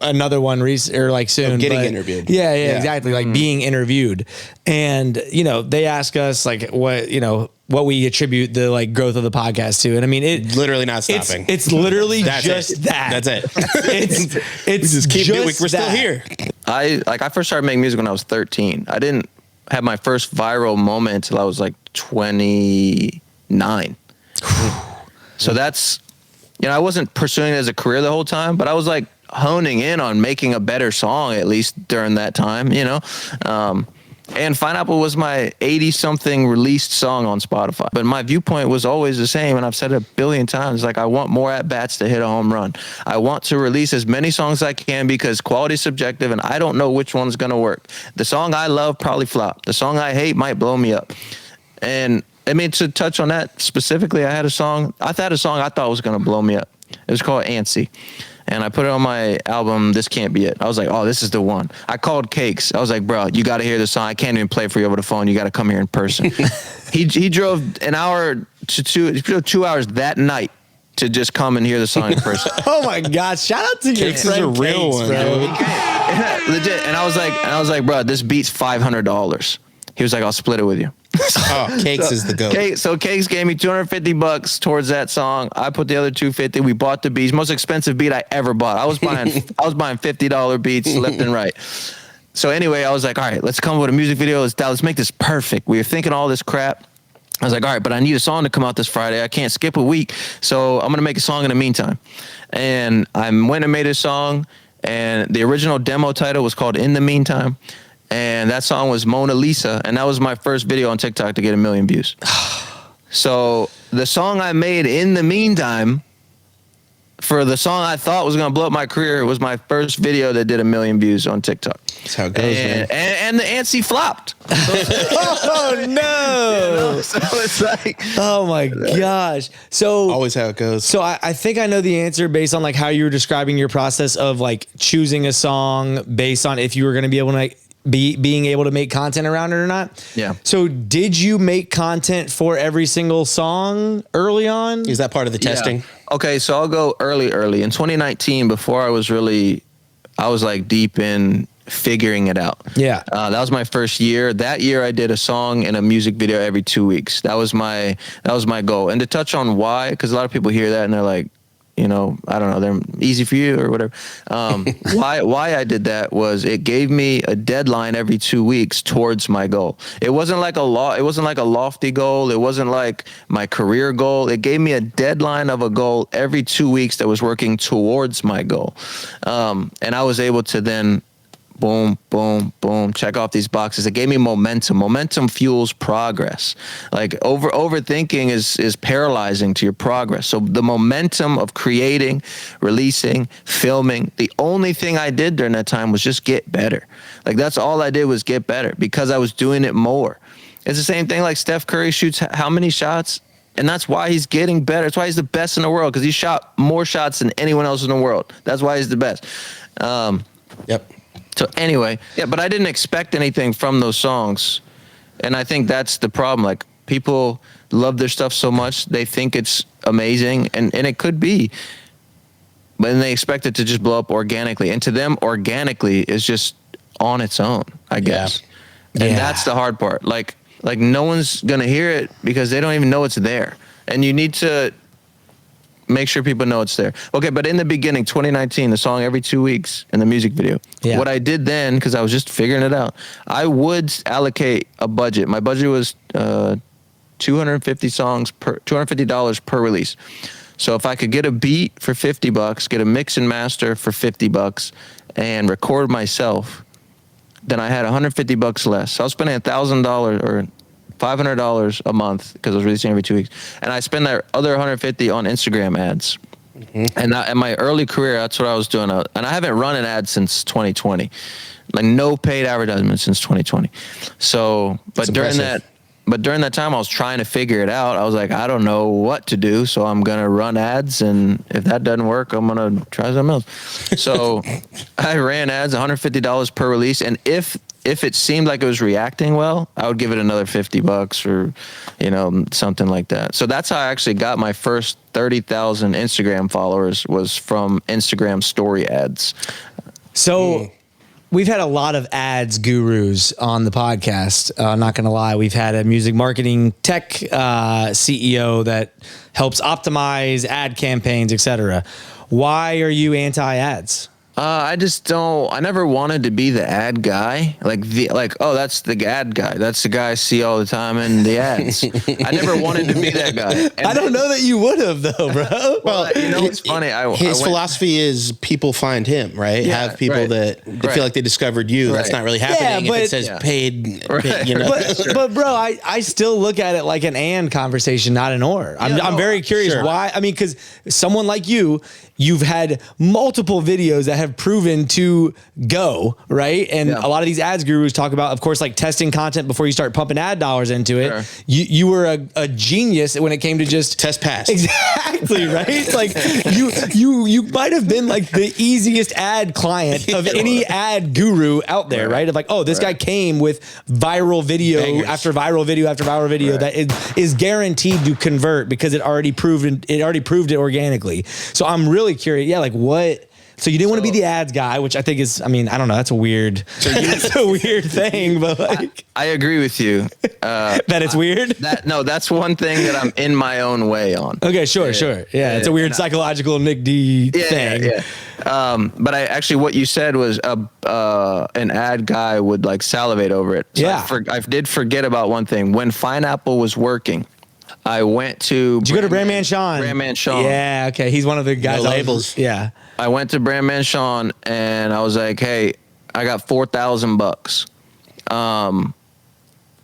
another one soon. Getting interviewed. Yeah, exactly. Like being interviewed. And, they ask us like what we attribute the like growth of the podcast to. And I mean, it literally not stopping. It's literally just that. That's it. It's we just keep doing. We're still that. here. I first started making music when I was 13. I didn't have my first viral moment until I was like 29. So that's, I wasn't pursuing it as a career the whole time, but I was like honing in on making a better song, at least during that time, and Pineapple was my 80-something released song on Spotify. But my viewpoint was always the same, and I've said it a billion times, like I want more at-bats to hit a home run. I want to release as many songs as I can because quality is subjective, and I don't know which one's going to work. The song I love probably flop. The song I hate might blow me up. And I mean, to touch on that specifically, I had a song I thought was going to blow me up. It was called Antsy. And I put it on my album, This Can't Be It. I was like, oh, this is the one. I called Cakes. I was like, bro, you got to hear this song. I can't even play it for you over the phone. You got to come here in person. He drove an hour to 2 hours that night to just come and hear the song in person. Oh my God. Shout out to your Cakes friend is a real Cakes, one, bro. Dude. Legit. And I was like, bro, this beat's $500. He was like, I'll split it with you. Oh, Cakes is the goat. So Cakes gave me $250 towards that song. I put the other $250. We bought the beats. Most expensive beat I ever bought. I was buying $50 beats left and right. So anyway, I was like, all right, let's come up with a music video. Let's make this perfect. We were thinking all this crap. I was like, all right, but I need a song to come out this Friday. I can't skip a week. So I'm going to make a song in the meantime. And I went and made a song. And the original demo title was called In the Meantime. And that song was Mona Lisa. And that was my first video on TikTok to get 1 million views. So the song I made in the meantime for the song I thought was gonna blow up my career, it was my first video that did 1 million views on TikTok. That's how it goes, man. And the antsy flopped. Oh no! So it's like, Oh my gosh. So Always how it goes. So I think I know the answer based on like how you were describing your process of like choosing a song based on if you were going to be able to like being able to make content around it or not. Yeah. So did you make content for every single song early on? Is that part of the testing? yeah. Okay, so I'll go early. In 2019, before I was like deep in figuring it out. Yeah. That was my first year. That year I did a song and a music video every 2 weeks. That was my goal. And to touch on why, because a lot of people hear that and they're like, you know, I don't know, they're easy for you or whatever. Why I did that was it gave me a deadline every 2 weeks towards my goal. It wasn't like a lofty goal. It wasn't like my career goal. It gave me a deadline of a goal every 2 weeks that was working towards my goal. And I was able to then boom, boom, boom, check off these boxes. It gave me momentum. Momentum fuels progress. Like overthinking is paralyzing to your progress. So the momentum of creating, releasing, filming, the only thing I did during that time was just get better. Like that's all I did was get better because I was doing it more. It's the same thing like Steph Curry shoots how many shots? And that's why he's getting better. That's why he's the best in the world because he shot more shots than anyone else in the world. That's why he's the best. Yep. So anyway, yeah, but I didn't expect anything from those songs. And I think that's the problem. Like people love their stuff so much, they think it's amazing and it could be, but then they expect it to just blow up organically. And to them, organically is just on its own, I guess. And that's the hard part. Like no one's going to hear it because they don't even know it's there. And you need to make sure people know it's there. Okay, but in the beginning, 2019, the song every 2 weeks in the music video. Yeah. What I did then, because I was just figuring it out, I would allocate a budget. My budget was $250 per release. So if I could get a beat for $50, get a mix and master for $50, and record myself, then I had $150 less. So I was spending $1,000 or $500 a month because I was releasing every 2 weeks, and I spend that other $150 on Instagram ads. Mm-hmm. And in my early career, that's what I was doing. And I haven't run an ad since 2020, like no paid advertisement since 2020. So, but during that time, I was trying to figure it out. I was like, I don't know what to do, so I'm gonna run ads, and if that doesn't work, I'm gonna try something else. So, I ran ads, $150 per release, and if it seemed like it was reacting well, I would give it another $50 or, you know, something like that. So that's how I actually got my first 30,000 Instagram followers was from Instagram story ads. So we've had a lot of ads gurus on the podcast. Not going to lie. We've had a music marketing tech CEO that helps optimize ad campaigns, etc. Why are you anti-ads? I just don't. I never wanted to be the ad guy. Oh, that's the ad guy. That's the guy I see all the time in the ads. I never wanted to be that guy. And I don't know that you would have though, bro. Well, you know, it's funny. His philosophy is people find him, right? Yeah, have people that feel like they discovered you. That's not really happening if it says paid, you know. But bro, I still look at it like an and conversation, not an or. I'm very curious why. I mean, because someone like you've had multiple videos that have proven to go, right? And a lot of these ads gurus talk about, of course, like testing content before you start pumping ad dollars into it. Sure. You were a genius when it came to just test pass. Exactly, right? Like you might have been like the easiest ad client of any ad guru out there, right? Of like, oh, this guy came with viral video after viral video after viral video that is guaranteed to convert because it already proved it organically. So I'm really curious. Yeah, like what? So you didn't want to be the ads guy, which I think is, I mean, I don't know. That's a weird, that's a weird thing, but like. I agree with you. That it's weird? That's one thing that I'm in my own way on. Okay, sure. Yeah, it's a weird psychological Nic D thing. Yeah. But what you said was an ad guy would like salivate over it. So I did forget about one thing. When Pineapple was working, I went to. Did you go to Brandman Sean? Brandman Sean. Yeah, okay. He's one of the guys. No labels. Yeah. I went to Brandman Sean and I was like, hey, I got $4,000.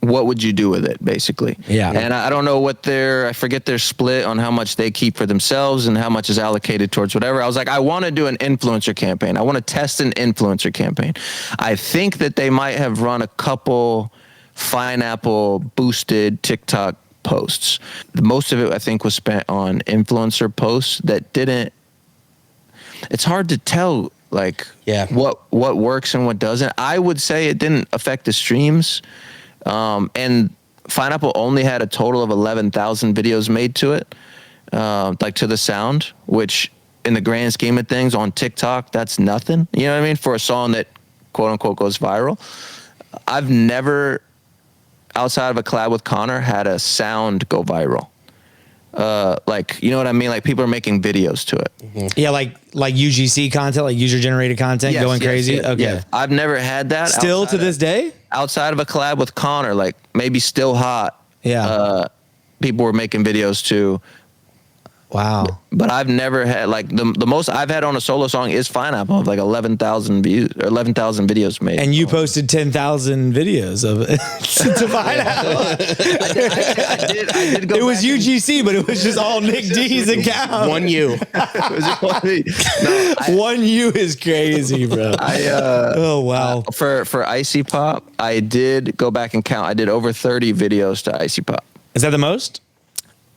what would you do with it, basically? Yeah. And I don't know I forget their split on how much they keep for themselves and how much is allocated towards whatever. I was like, I want to do an influencer campaign. I want to test an influencer campaign. I think that they might have run a couple Pineapple boosted TikTok posts. Most of it, I think, was spent on influencer posts that didn't, it's hard to tell, like, what works and what doesn't. I would say it didn't affect the streams. And Pineapple only had a total of 11,000 videos made to it, like to the sound, which in the grand scheme of things on TikTok, that's nothing. You know what I mean? For a song that quote unquote goes viral. I've never, outside of a collab with Connor, had a sound go viral. Like, you know what I mean? Like people are making videos to it. Mm-hmm. Yeah, like UGC content, like user generated content, going crazy. Yes, okay, yeah. I've never had that. Still to this day, outside of a collab with Connor, like maybe Still Hot. Yeah, people were making videos to. Wow. But I've never had, like, the most I've had on a solo song is Pineapple of like 11,000 views or 11,000 videos made. And you posted 10,000 videos of it to Pineapple. I did go. It was UGC, but it was just all Nic D's account. One U. One U is crazy, bro. Oh wow. For Icy Pop, I did go back and count. I did over 30 videos to Icy Pop. Is that the most?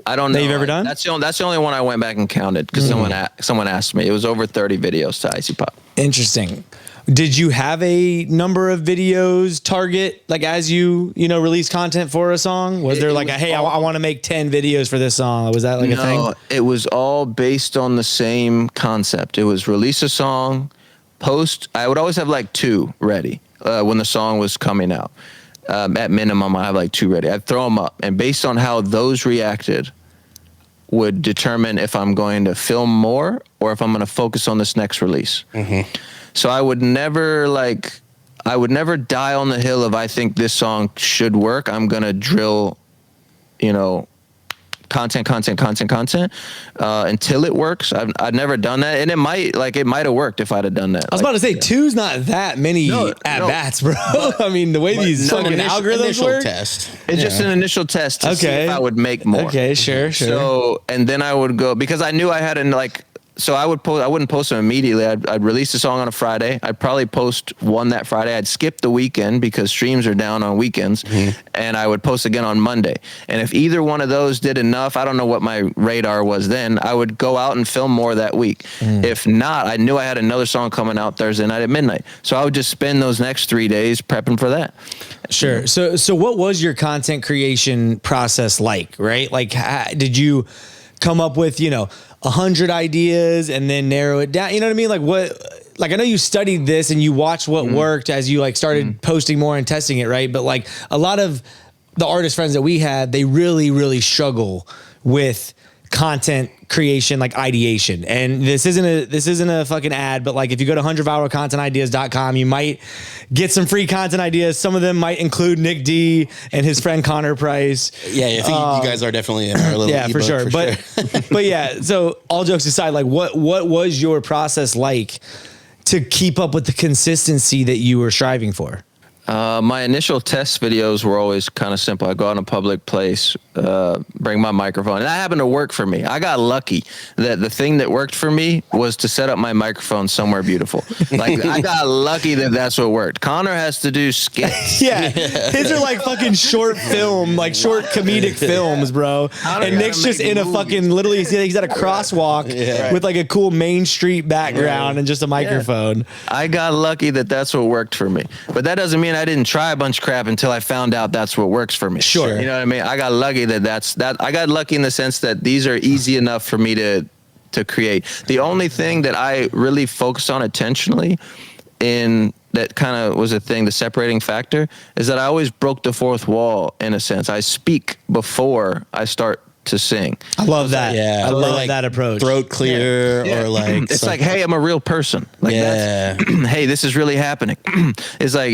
I don't know. That you've ever done? That's the only one I went back and counted because someone asked me. It was over 30 videos to Icy Pop. Interesting. Did you have a number of videos target, like as you release content for a song? Was there like I want to make 10 videos for this song? Was that like a thing? It was all based on the same concept. It was release a song, post. I would always have like 2 ready when the song was coming out. At minimum, I have like 2 ready. I'd throw them up, and based on how those reacted, would determine if I'm going to film more or if I'm going to focus on this next release. Mm-hmm. So I would never die on the hill of I think this song should work. I'm going to drill, content until it works. I've never done that, and it might have worked if I'd have done that. I was about to say 2's not that many at bats, bro. I mean, the way these fucking algorithms work. Test. It's just an initial test to see if I would make more. Okay, sure. So, and then I would go, because I knew I had so I wouldn't post them immediately. I'd release the song on a Friday. I'd probably post one that Friday. I'd skip the weekend because streams are down on weekends, and I would post again on Monday. And if either one of those did enough, I don't know what my radar was then, I would go out and film more that week. If not, I knew I had another song coming out Thursday night at midnight. So I would just spend those next 3 days prepping for that. Sure. So what was your content creation process like, right? Like, did you come up with, 100 ideas and then narrow it down? You know what I mean? Like I know you studied this and you watched what worked as you started posting more and testing it, right? But like a lot of the artist friends that we had, they really, really struggle with content creation, like ideation. And this isn't a fucking ad, but like if you go to 100viralcontentideas.com, you might get some free content ideas. Some of them might include Nic D and his friend Connor Price. Yeah, I think you guys are definitely in our little yeah, for sure. But yeah, so all jokes aside, like what was your process like to keep up with the consistency that you were striving for? My initial test videos were always kind of simple. I go out in a public place, bring my microphone, and that happened to work for me. I got lucky that the thing that worked for me was to set up my microphone somewhere beautiful. Like I got lucky that that's what worked. Connor has to do skits. Yeah, his are like fucking short film, like short comedic films, bro. And Nick's just in a fucking literally he's at a crosswalk with like a cool Main Street background and just a microphone. Yeah. I got lucky that that's what worked for me, but that doesn't mean I didn't try a bunch of crap until I found out that's what works for me. Sure. You know what I mean? I got lucky that I got lucky in the sense that these are easy enough for me to create. The only thing that I really focused on intentionally in that kind of was a thing, the separating factor, is that I always broke the fourth wall in a sense. I speak before I start to sing. I love that. Yeah. I love like that approach. Throat clear or like it's like, hey, I'm a real person. Like that's, hey, this is really happening. It's like,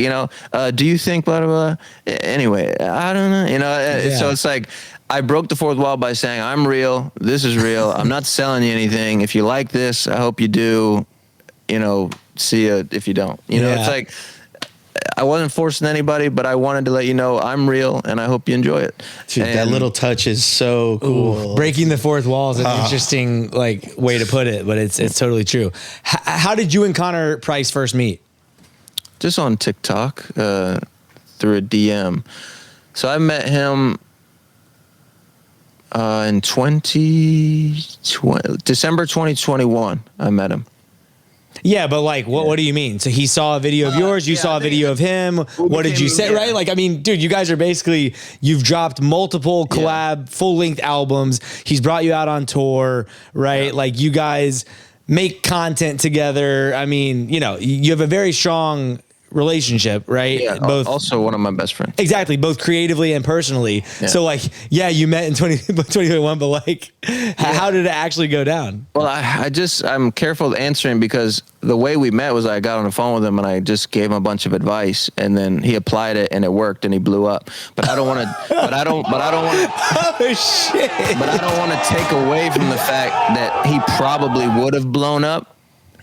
do you think blah, blah, blah? Anyway, I don't know. So it's like I broke the fourth wall by saying I'm real. This is real. I'm not selling you anything. If you like this, I hope you do. See you if you don't. It's like I wasn't forcing anybody, but I wanted to let you know I'm real, and I hope you enjoy it. Dude, that little touch is so cool. Breaking the fourth wall is an interesting like way to put it, but it's totally true. How did you and Connor Price first meet? Just on TikTok through a DM. So I met him in December 2021. I met him. Yeah, but like, what do you mean? So he saw a video of yours, you saw a video of him. What did you say? Right? Like, I mean, dude, you guys are basically, you've dropped multiple collab, full-length albums. He's brought you out on tour, right? Yeah. Like, you guys make content together. I mean, you know, you have a very strong relationship, right? Yeah, both, also one of my best friends. Exactly, both creatively and personally. Yeah. So like, yeah, you met in 2021, but like, how did it actually go down? Well, I'm careful answering because the way we met was I got on the phone with him and I just gave him a bunch of advice, and then he applied it and it worked and he blew up. But I don't want to. But I don't want to. Oh shit! But I don't want to take away from the fact that he probably would have blown up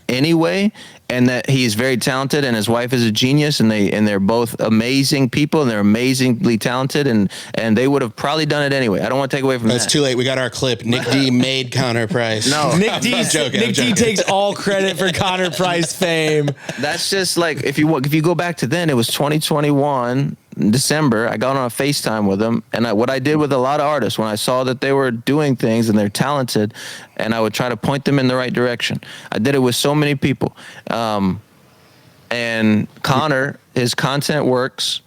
anyway, and that he's very talented and his wife is a genius, and they're both amazing people and they're amazingly talented, and they would have probably done it anyway. I don't want to take away from that. That's too late. We got our clip. Nic D made Connor Price. No, Nic D takes all credit for Connor Price fame. That's just like, if you go back to then, it was 2021 December. I got on a FaceTime with them, and what I did with a lot of artists when I saw that they were doing things and they're talented, and I would try to point them in the right direction. I did it with so many people. And Connor, his content works.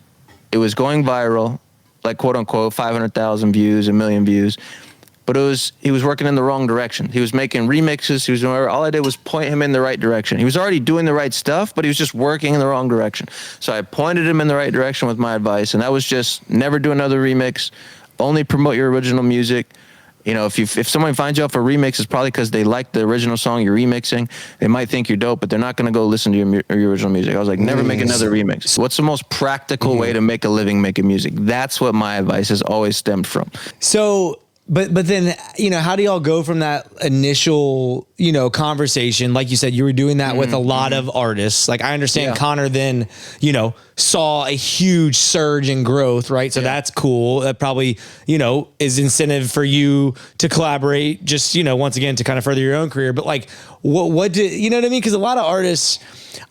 It was going viral, like quote unquote 500,000 views, 1 million views. But he was working in the wrong direction. He was making remixes. He was doing, all I did was point him in the right direction. He was already doing the right stuff, but he was just working in the wrong direction. So I pointed him in the right direction with my advice, and that was just never do another remix. Only promote your original music. You know, if someone finds you off a remix, it's probably because they like the original song you're remixing. They might think you're dope, but they're not going to go listen to your original music. I was like, never make another remix. What's the most practical way to make a living making music? That's what my advice has always stemmed from. So, but then, you know, how do y'all go from that initial, you know, conversation? Like you said, you were doing that with a lot of artists. Like, I understand Connor then, you know, saw a huge surge in growth, right? So that's cool. That probably, you know, is incentive for you to collaborate, just, you know, once again, to kind of further your own career. But like, what do, you know what I mean? Because a lot of artists,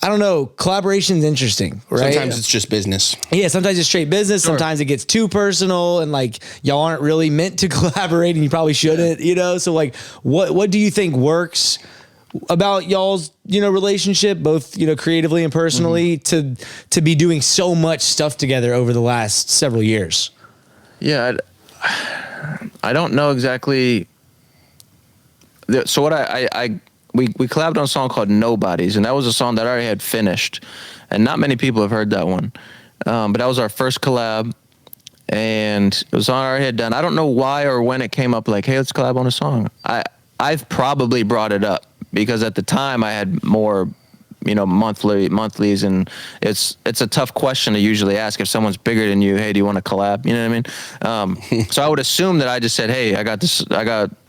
I don't know, collaboration's interesting, right? Sometimes it's just business. Yeah, sometimes it's straight business. Sure. Sometimes it gets too personal, and like, y'all aren't really meant to collaborate, and you probably shouldn't, you know? So like, what do you think works about y'all's, you know, relationship, both, you know, creatively and personally, to be doing so much stuff together over the last several years? Yeah, I don't know exactly. So what we collabed on a song called Nobodies, and that was a song that I already had finished, and not many people have heard that one. But that was our first collab, and it was a song I already had done. I don't know why or when it came up, like, hey, let's collab on a song. I've probably brought it up because at the time I had more, you know, monthlies, and it's a tough question to usually ask if someone's bigger than you. Hey, do you want to collab? You know what I mean? So I would assume that I just said, hey,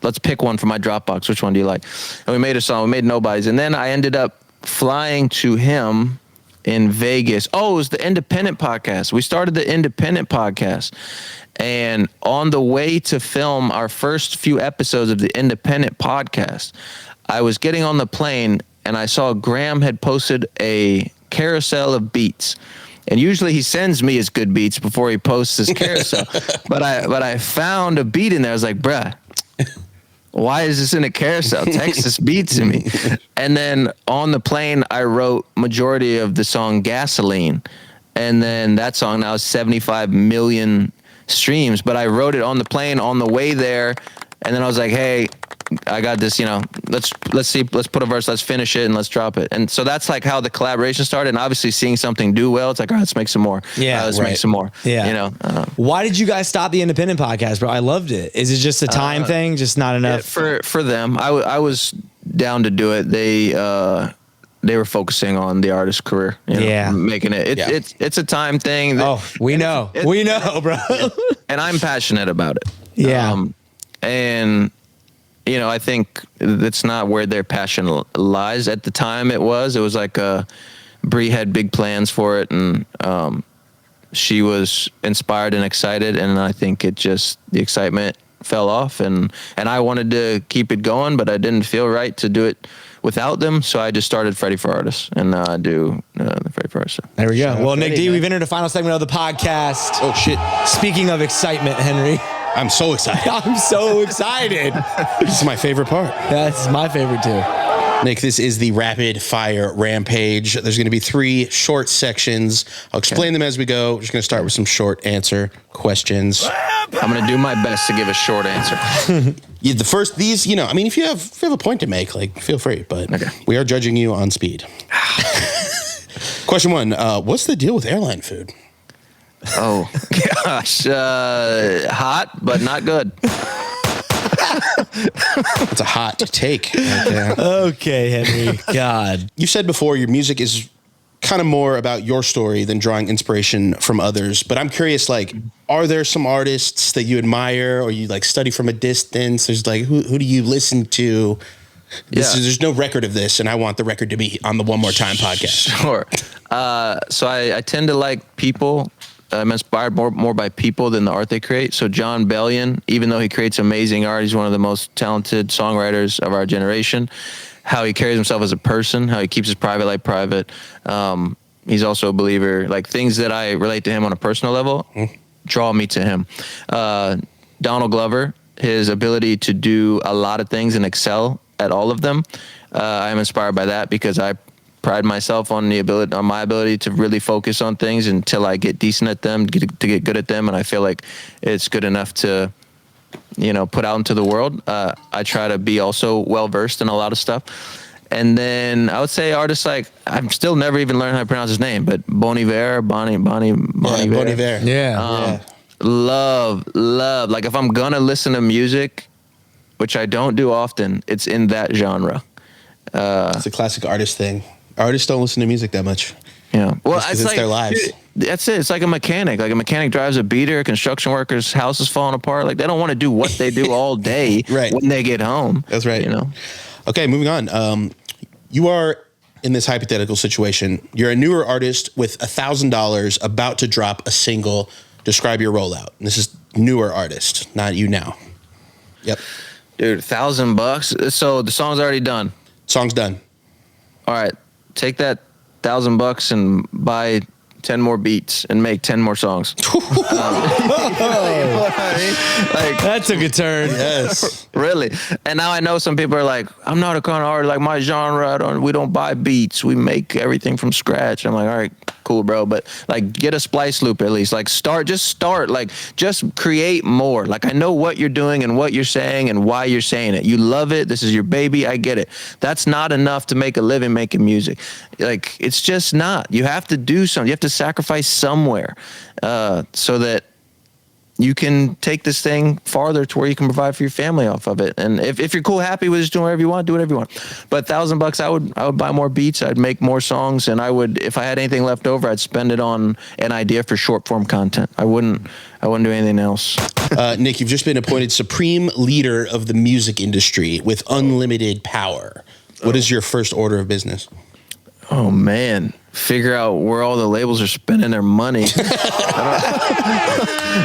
let's pick one for my Dropbox. Which one do you like? And we made a song. We made Nobodies, and then I ended up flying to him in Vegas. Oh, it was the Independent podcast. We started the Independent podcast, and on the way to film our first few episodes of the Independent podcast, I was getting on the plane, and I saw Graham had posted a carousel of beats. And usually he sends me his good beats before he posts his carousel. but I found a beat in there. I was like, bruh, why is this in a carousel? Text this beat to me. And then on the plane, I wrote majority of the song Gasoline. And then that song now is 75 million streams. But I wrote it on the plane on the way there. And then I was like, hey, I got this, you know, let's put a verse, let's finish it, and let's drop it. And so that's like how the collaboration started. And obviously seeing something do well, it's like, all right, let's make some more. Yeah, let's make some more. Yeah. You know. Why did you guys stop the Independent podcast, bro? I loved it. Is it just a time thing? Just not enough? For them. I was down to do it. They were focusing on the artist's career, you know, making it. It's a time thing. We know, bro. And I'm passionate about it. Yeah. And you know, I think that's not where their passion lies. At the time, it was like Bree had big plans for it, and she was inspired and excited, and I think the excitement fell off, and I wanted to keep it going, but I didn't feel right to do it without them, so I just started Freddie for Artists, and now I do the Freddie for Artists. There we go. Well, Nic Freddie, D, man. we've entered the final segment of the podcast. Oh, shit. Speaking of excitement, Henry. I'm so excited. I'm so excited. This is my favorite part. That's my favorite too. Nick, this is the rapid fire rampage. There's going to be 3 short sections. I'll explain them as we go. We're just going to start with some short answer questions. I'm going to do my best to give a short answer. Yeah, the first, these, you know, I mean, if you have a point to make, like, feel free, but we are judging you on speed. Question 1, what's the deal with airline food? Oh, gosh. Hot, but not good. It's a hot take right there. Okay, Henry. God. You said before your music is kind of more about your story than drawing inspiration from others. But I'm curious, like, are there some artists that you admire or you like study from a distance? There's like, who do you listen to? There's no record of this, and I want the record to be on the One More Time podcast. Sure. So I tend to like people. I'm inspired more by people than the art they create. So John Bellion, even though he creates amazing art, he's one of the most talented songwriters of our generation. How he carries himself as a person, how he keeps his private life private. He's also a believer. Like, things that I relate to him on a personal level draw me to him. Donald Glover, his ability to do a lot of things and excel at all of them. I am inspired by that because I pride myself on my ability to really focus on things until I get decent at them, to get good at them, and I feel like it's good enough to, put out into the world. I try to be also well versed in a lot of stuff, and then I would say artists like, I'm still never even learned how to pronounce his name, but Bon Iver. Yeah. Love. Like, if I'm gonna listen to music, which I don't do often, it's in that genre. It's a classic artist thing. Artists don't listen to music that much. Yeah. Well, it's like their lives. That's it. It's like a mechanic. Like, a mechanic drives a beater, a construction worker's house is falling apart. Like, they don't want to do what they do all day when they get home. That's right. Okay, moving on. You are in this hypothetical situation. You're a newer artist with $1,000 about to drop a single. Describe your rollout. And this is newer artist, not you now. Yep. Dude, $1,000. So the song's already done. Song's done. All right. Take that $1,000 and buy 10 more beats and make 10 more songs. Like, that took a turn. Yes. Really. And now I know some people are like, I'm not a kind of artist, like my genre, we don't buy beats. We make everything from scratch. I'm like, all right, cool, bro. But like, get a splice loop at least. Like, just start. Like, just create more. Like, I know what you're doing and what you're saying and why you're saying it. You love it. This is your baby. I get it. That's not enough to make a living making music. Like, it's just not. You have to do something. You have to sacrifice somewhere so that you can take this thing farther to where you can provide for your family off of it. And if you're cool, happy with just doing whatever you want, do whatever you want. But $1,000, I would buy more beats. I'd make more songs, and I would, if I had anything left over, I'd spend it on an idea for short form content. I wouldn't do anything else. Nick, you've just been appointed supreme leader of the music industry with unlimited power. What is your first order of business? Oh man, figure out where all the labels are spending their money.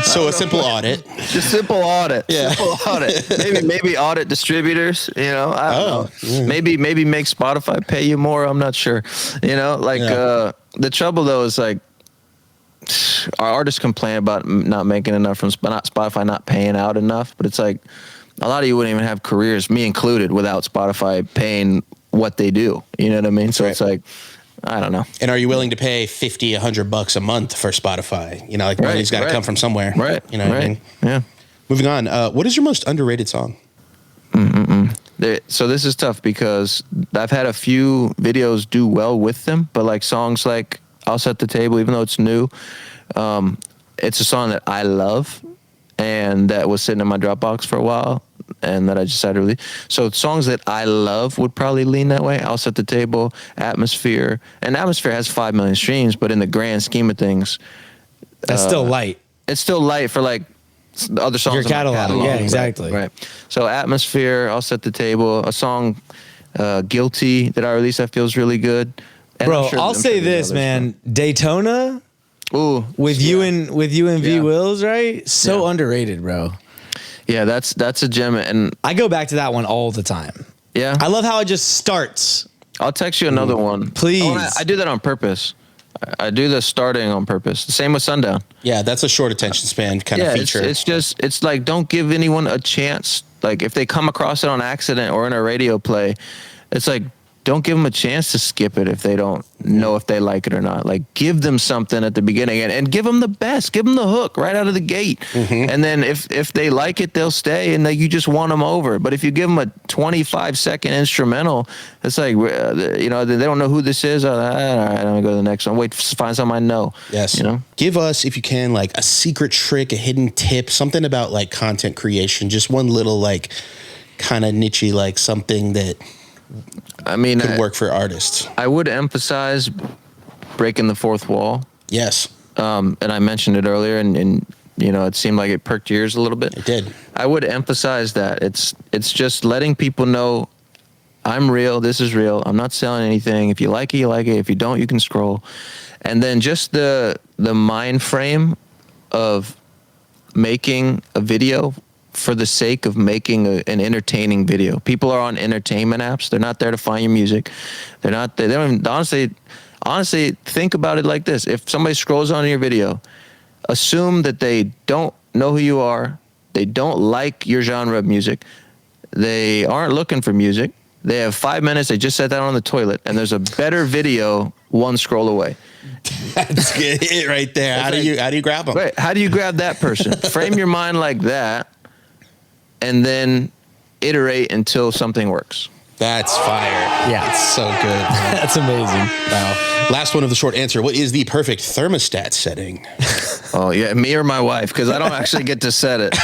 So a simple audit. Just simple audit. Yeah. Simple audit. Maybe audit distributors. I don't know. Yeah. Maybe make Spotify pay you more. I'm not sure. The trouble though is, like, our artists complain about not making enough from Spotify not paying out enough, but it's like a lot of you wouldn't even have careers, me included, without Spotify paying what they do. You know what I mean? So It's like, I don't know. And are you willing to pay $50, $100 a month for Spotify? Money's got to come from somewhere. Right. You know what I mean? Yeah. Moving on. What is your most underrated song? So this is tough because I've had a few videos do well with them, but like songs like I'll Set the Table, even though it's new, it's a song that I love and that was sitting in my Dropbox for a while, and that I decided to release. So songs that I love would probably lean that way. I'll Set the Table, Atmosphere. And Atmosphere has 5 million streams, but in the grand scheme of things, that's still light. It's still light for like the other songs your in my catalog. Yeah, exactly. Right. So Atmosphere, I'll Set the Table, a song, Guilty, that I released that feels really good. And Bro, I'm sure- I'll I'm say sure there's this, others, man. Daytona Ooh, with you and V Yeah. Wills, right? So Yeah. underrated, bro. yeah, that's a gem. And I go back to that one all the time. yeah, I love how it just starts. I'll text you another one. Please. Oh, and I do that on purpose. I do the starting on purpose. The same with Sundown. Yeah, that's a short attention span kind of feature. It's like, don't give anyone a chance. Like, if they come across it on accident or in a radio play, it's like, don't give them a chance to skip it if they don't know if they like it or not. Like, give them something at the beginning and give them the best. Give them the hook right out of the gate. And then if they like it, they'll stay, and you just want them over. But if you give them a 25-second instrumental, it's like, they don't know who this is. All right, I'm going to go to the next one. Wait, find something I know. Yes. You know? Give us, if you can, like a secret trick, a hidden tip, something about like content creation, just one little like kind of niche-y, like something that I mean, could work for artists. I would emphasize breaking the fourth wall. Yes, And I mentioned it earlier, and it seemed like it perked your ears a little bit. it did. I would emphasize that it's just letting people know I'm real. This is real. I'm not selling anything. If you like it, you like it. If you don't, you can scroll. And then just the mind frame of making a video for the sake of making an entertaining video. People are on entertainment apps. They're not there to find your music. They don't even, honestly, think about it like this. If somebody scrolls on your video, assume that they don't know who you are. They don't like your genre of music. They aren't looking for music. They have 5 minutes. They just sat down on the toilet, and there's a better video one scroll away. That's it right there. How do you grab them? Wait, how do you grab that person? Frame your mind like that, and then iterate until something works. That's fire. Yeah. It's so good. That's amazing. Wow. Last one of the short answer. What is the perfect thermostat setting? Oh, yeah, me or my wife, because I don't actually get to set it.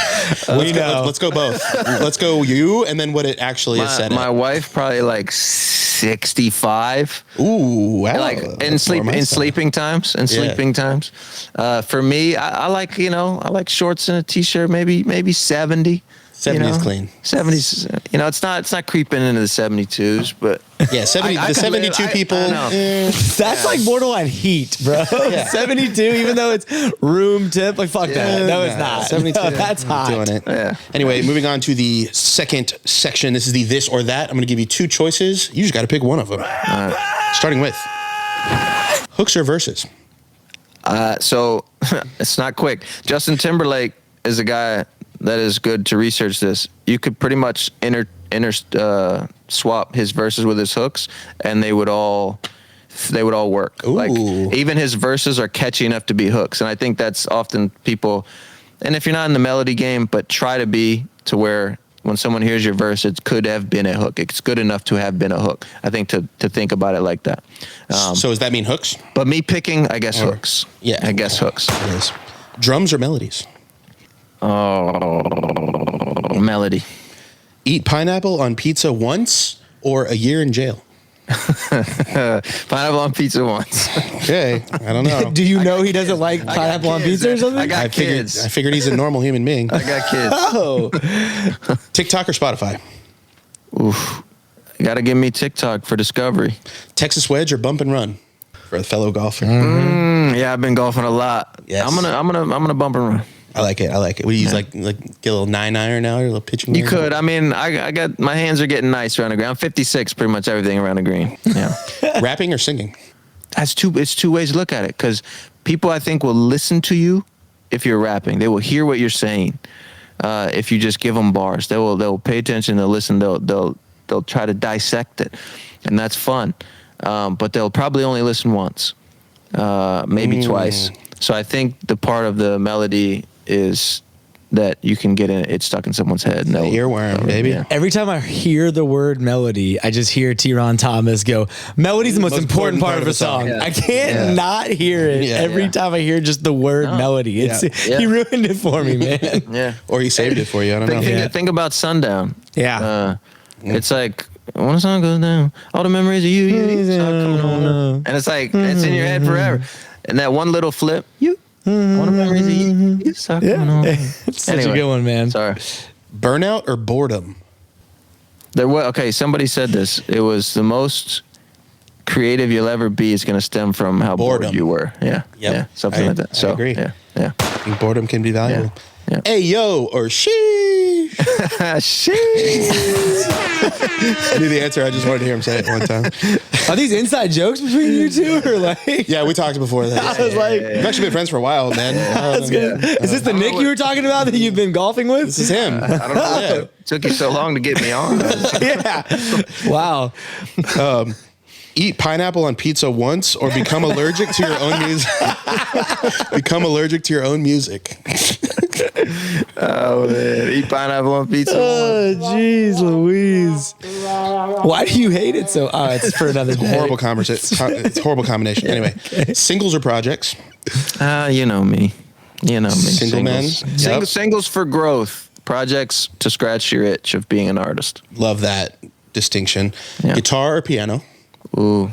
Let's go both. Let's go you, and then what it actually is set My at. wife probably like 65. Ooh, wow. Like in sleeping times. For me, I like shorts and a t-shirt, maybe 70. 70 is clean. 70s, it's not creeping into the 72s, but Yeah, 70, I the could 72 live- people. I know. That's like borderline heat, bro. 72, even though it's room temp. Like, fuck that. No, it's not. 72. No, that's hot. Doing it. Yeah. Anyway, moving on to the second section. This is the this or that. I'm going to give you two choices. You just got to pick one of them. Starting with hooks or verses. So it's not quick. Justin Timberlake is a guy that is good to research this. You could pretty much swap his verses with his hooks, and they would all work. Ooh. Like, even his verses are catchy enough to be hooks, and I think that's often people. And if you're not in the melody game, but try to be to where when someone hears your verse, it could have been a hook. It's good enough to have been a hook. I think to think about it like that. So does that mean hooks? But me picking, I guess hooks. Yeah. I guess hooks. It is. Drums or melodies? Melody. Eat pineapple on pizza once or a year in jail? Pineapple on pizza once. Okay, I don't know. Do you know he doesn't like pineapple on kids, pizza or man. something? I got I kids. figured he's a normal human being. I got kids. Oh, TikTok or Spotify? Oof. You gotta give me TikTok for discovery. Texas wedge or bump and run for a fellow golfer? Yeah, I've been golfing a lot. Yes. I'm gonna bump and run. I like it. What do you use like get a little 9-iron now or a little pitching? You iron? could. I mean, I got my hands are getting nice around the green. I'm 56, pretty much everything around the green. Yeah. Rapping or singing? It's two ways to look at it, because people, I think, will listen to you if you're rapping. They will hear what you're saying. If you just give them bars, they'll pay attention. They'll listen. They'll try to dissect it, and that's fun. But they'll probably only listen once, maybe twice. So I think the part of the melody is that you can get it stuck in someone's head. No Earworm, baby. Yeah. every time I hear the word melody, I just hear T-Ron Thomas go, melody's the most important part of a song. Yeah. I can't not hear it every time I hear just the word melody. It's Yeah. He ruined it for me, man. Yeah. Or he saved it for you. I don't know. Think about Sundown. Yeah. It's like, when the sun goes down, all the memories of you start coming on. And it's like, it's in your head forever. And that one little flip, all the memories of you start coming on. It's such a good one, man. Sorry. Burnout or boredom? Somebody said this. It was the most creative you'll ever be is going to stem from how Boredom. bored you were. Yeah. Yep. Yeah. Something like that. I So, agree. Yeah. Yeah. I think boredom can be valuable. Yeah. Hey, yo, or she. Shit. I knew the answer. I just wanted to hear him say it one time. Are these inside jokes between you two, or like? Yeah, we talked before that. I was like, We've actually been friends for a while, man. that's good. Is this the Nick you were talking about that you've been golfing with? This is him. I don't know. It took you so long to get me on. Yeah. Wow. Eat pineapple on pizza once or become allergic to your own music. Become allergic to your own music. Oh, man. Eat pineapple on pizza. Oh, jeez, Louise. Why do you hate it so? Oh, it's for another day. Horrible conversation. It's a horrible combination. Anyway, singles or projects? You know me. You know me. Single men? Yep. Singles for growth. Projects to scratch your itch of being an artist. Love that distinction. Yeah. Guitar or piano? Ooh.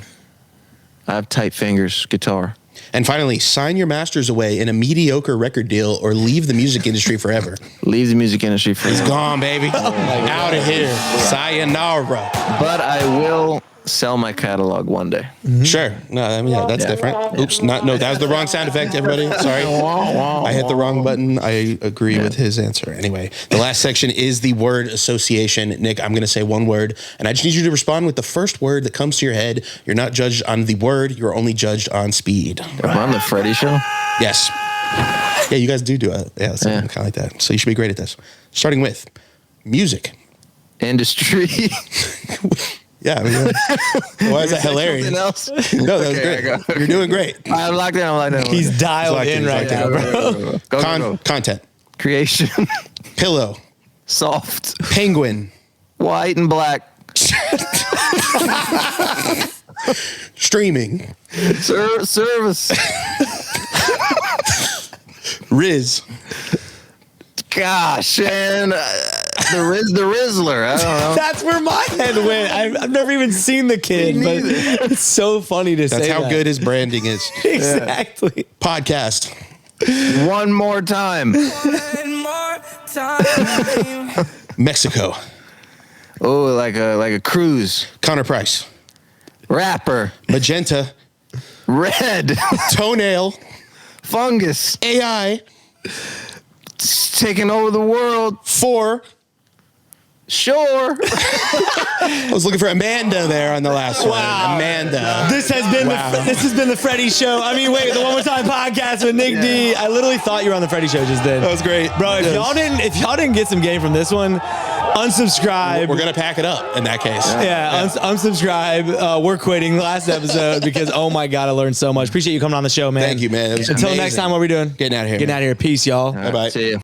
I have tight fingers. Guitar. And finally, sign your masters away in a mediocre record deal or leave the music industry forever. Leave the music industry for now. Gone, baby. Out of here. Sayonara. But I will sell my catalog one day. Sure. No, I mean, yeah, that's different. Oops. No, that was the wrong sound effect, everybody. Sorry. I hit the wrong button. I agree with his answer. Anyway, the last section is the word association. Nick, I'm going to say one word, and I just need you to respond with the first word that comes to your head. You're not judged on the word. You're only judged on speed. Am I on the Freddie show? Yes. Yeah, you guys do it. Yeah, something kind of like that. So you should be great at this. Starting with music. Industry. Yeah, I mean, why is that hilarious? Something else? No, that was Okay, great. I got it. You're doing great. I'm locked in. He's dialed locked in in, right locked in. now, bro. Go. Content. Creation. Pillow. Soft. Penguin. White and black. Streaming. Service. Riz. Gosh, and the Rizzler. I don't know. That's where my head went. I've never even seen the kid, but it's so funny to say That's how that. good his branding is. Exactly. Podcast. One more time. Mexico. Oh, like a cruise. Connor Price. Rapper. Magenta. Red. Toenail. Fungus. AI. It's taking over the world. 4. Sure. I was looking for Amanda there on the last one. Amanda. This has been the Freddie Show. I mean, wait, the One More Time podcast with Nic D. I literally thought you were on the Freddie Show just then. That was great. Bro, if y'all didn't get some game from this one, unsubscribe. We're going to pack it up in that case. Yeah, unsubscribe. We're quitting last episode because, oh my God, I learned so much. Appreciate you coming on the show, man. Thank you, man. It was Until amazing. next time, what are we doing? Getting out of here. Getting out of here. Peace, y'all. Bye-bye. See you.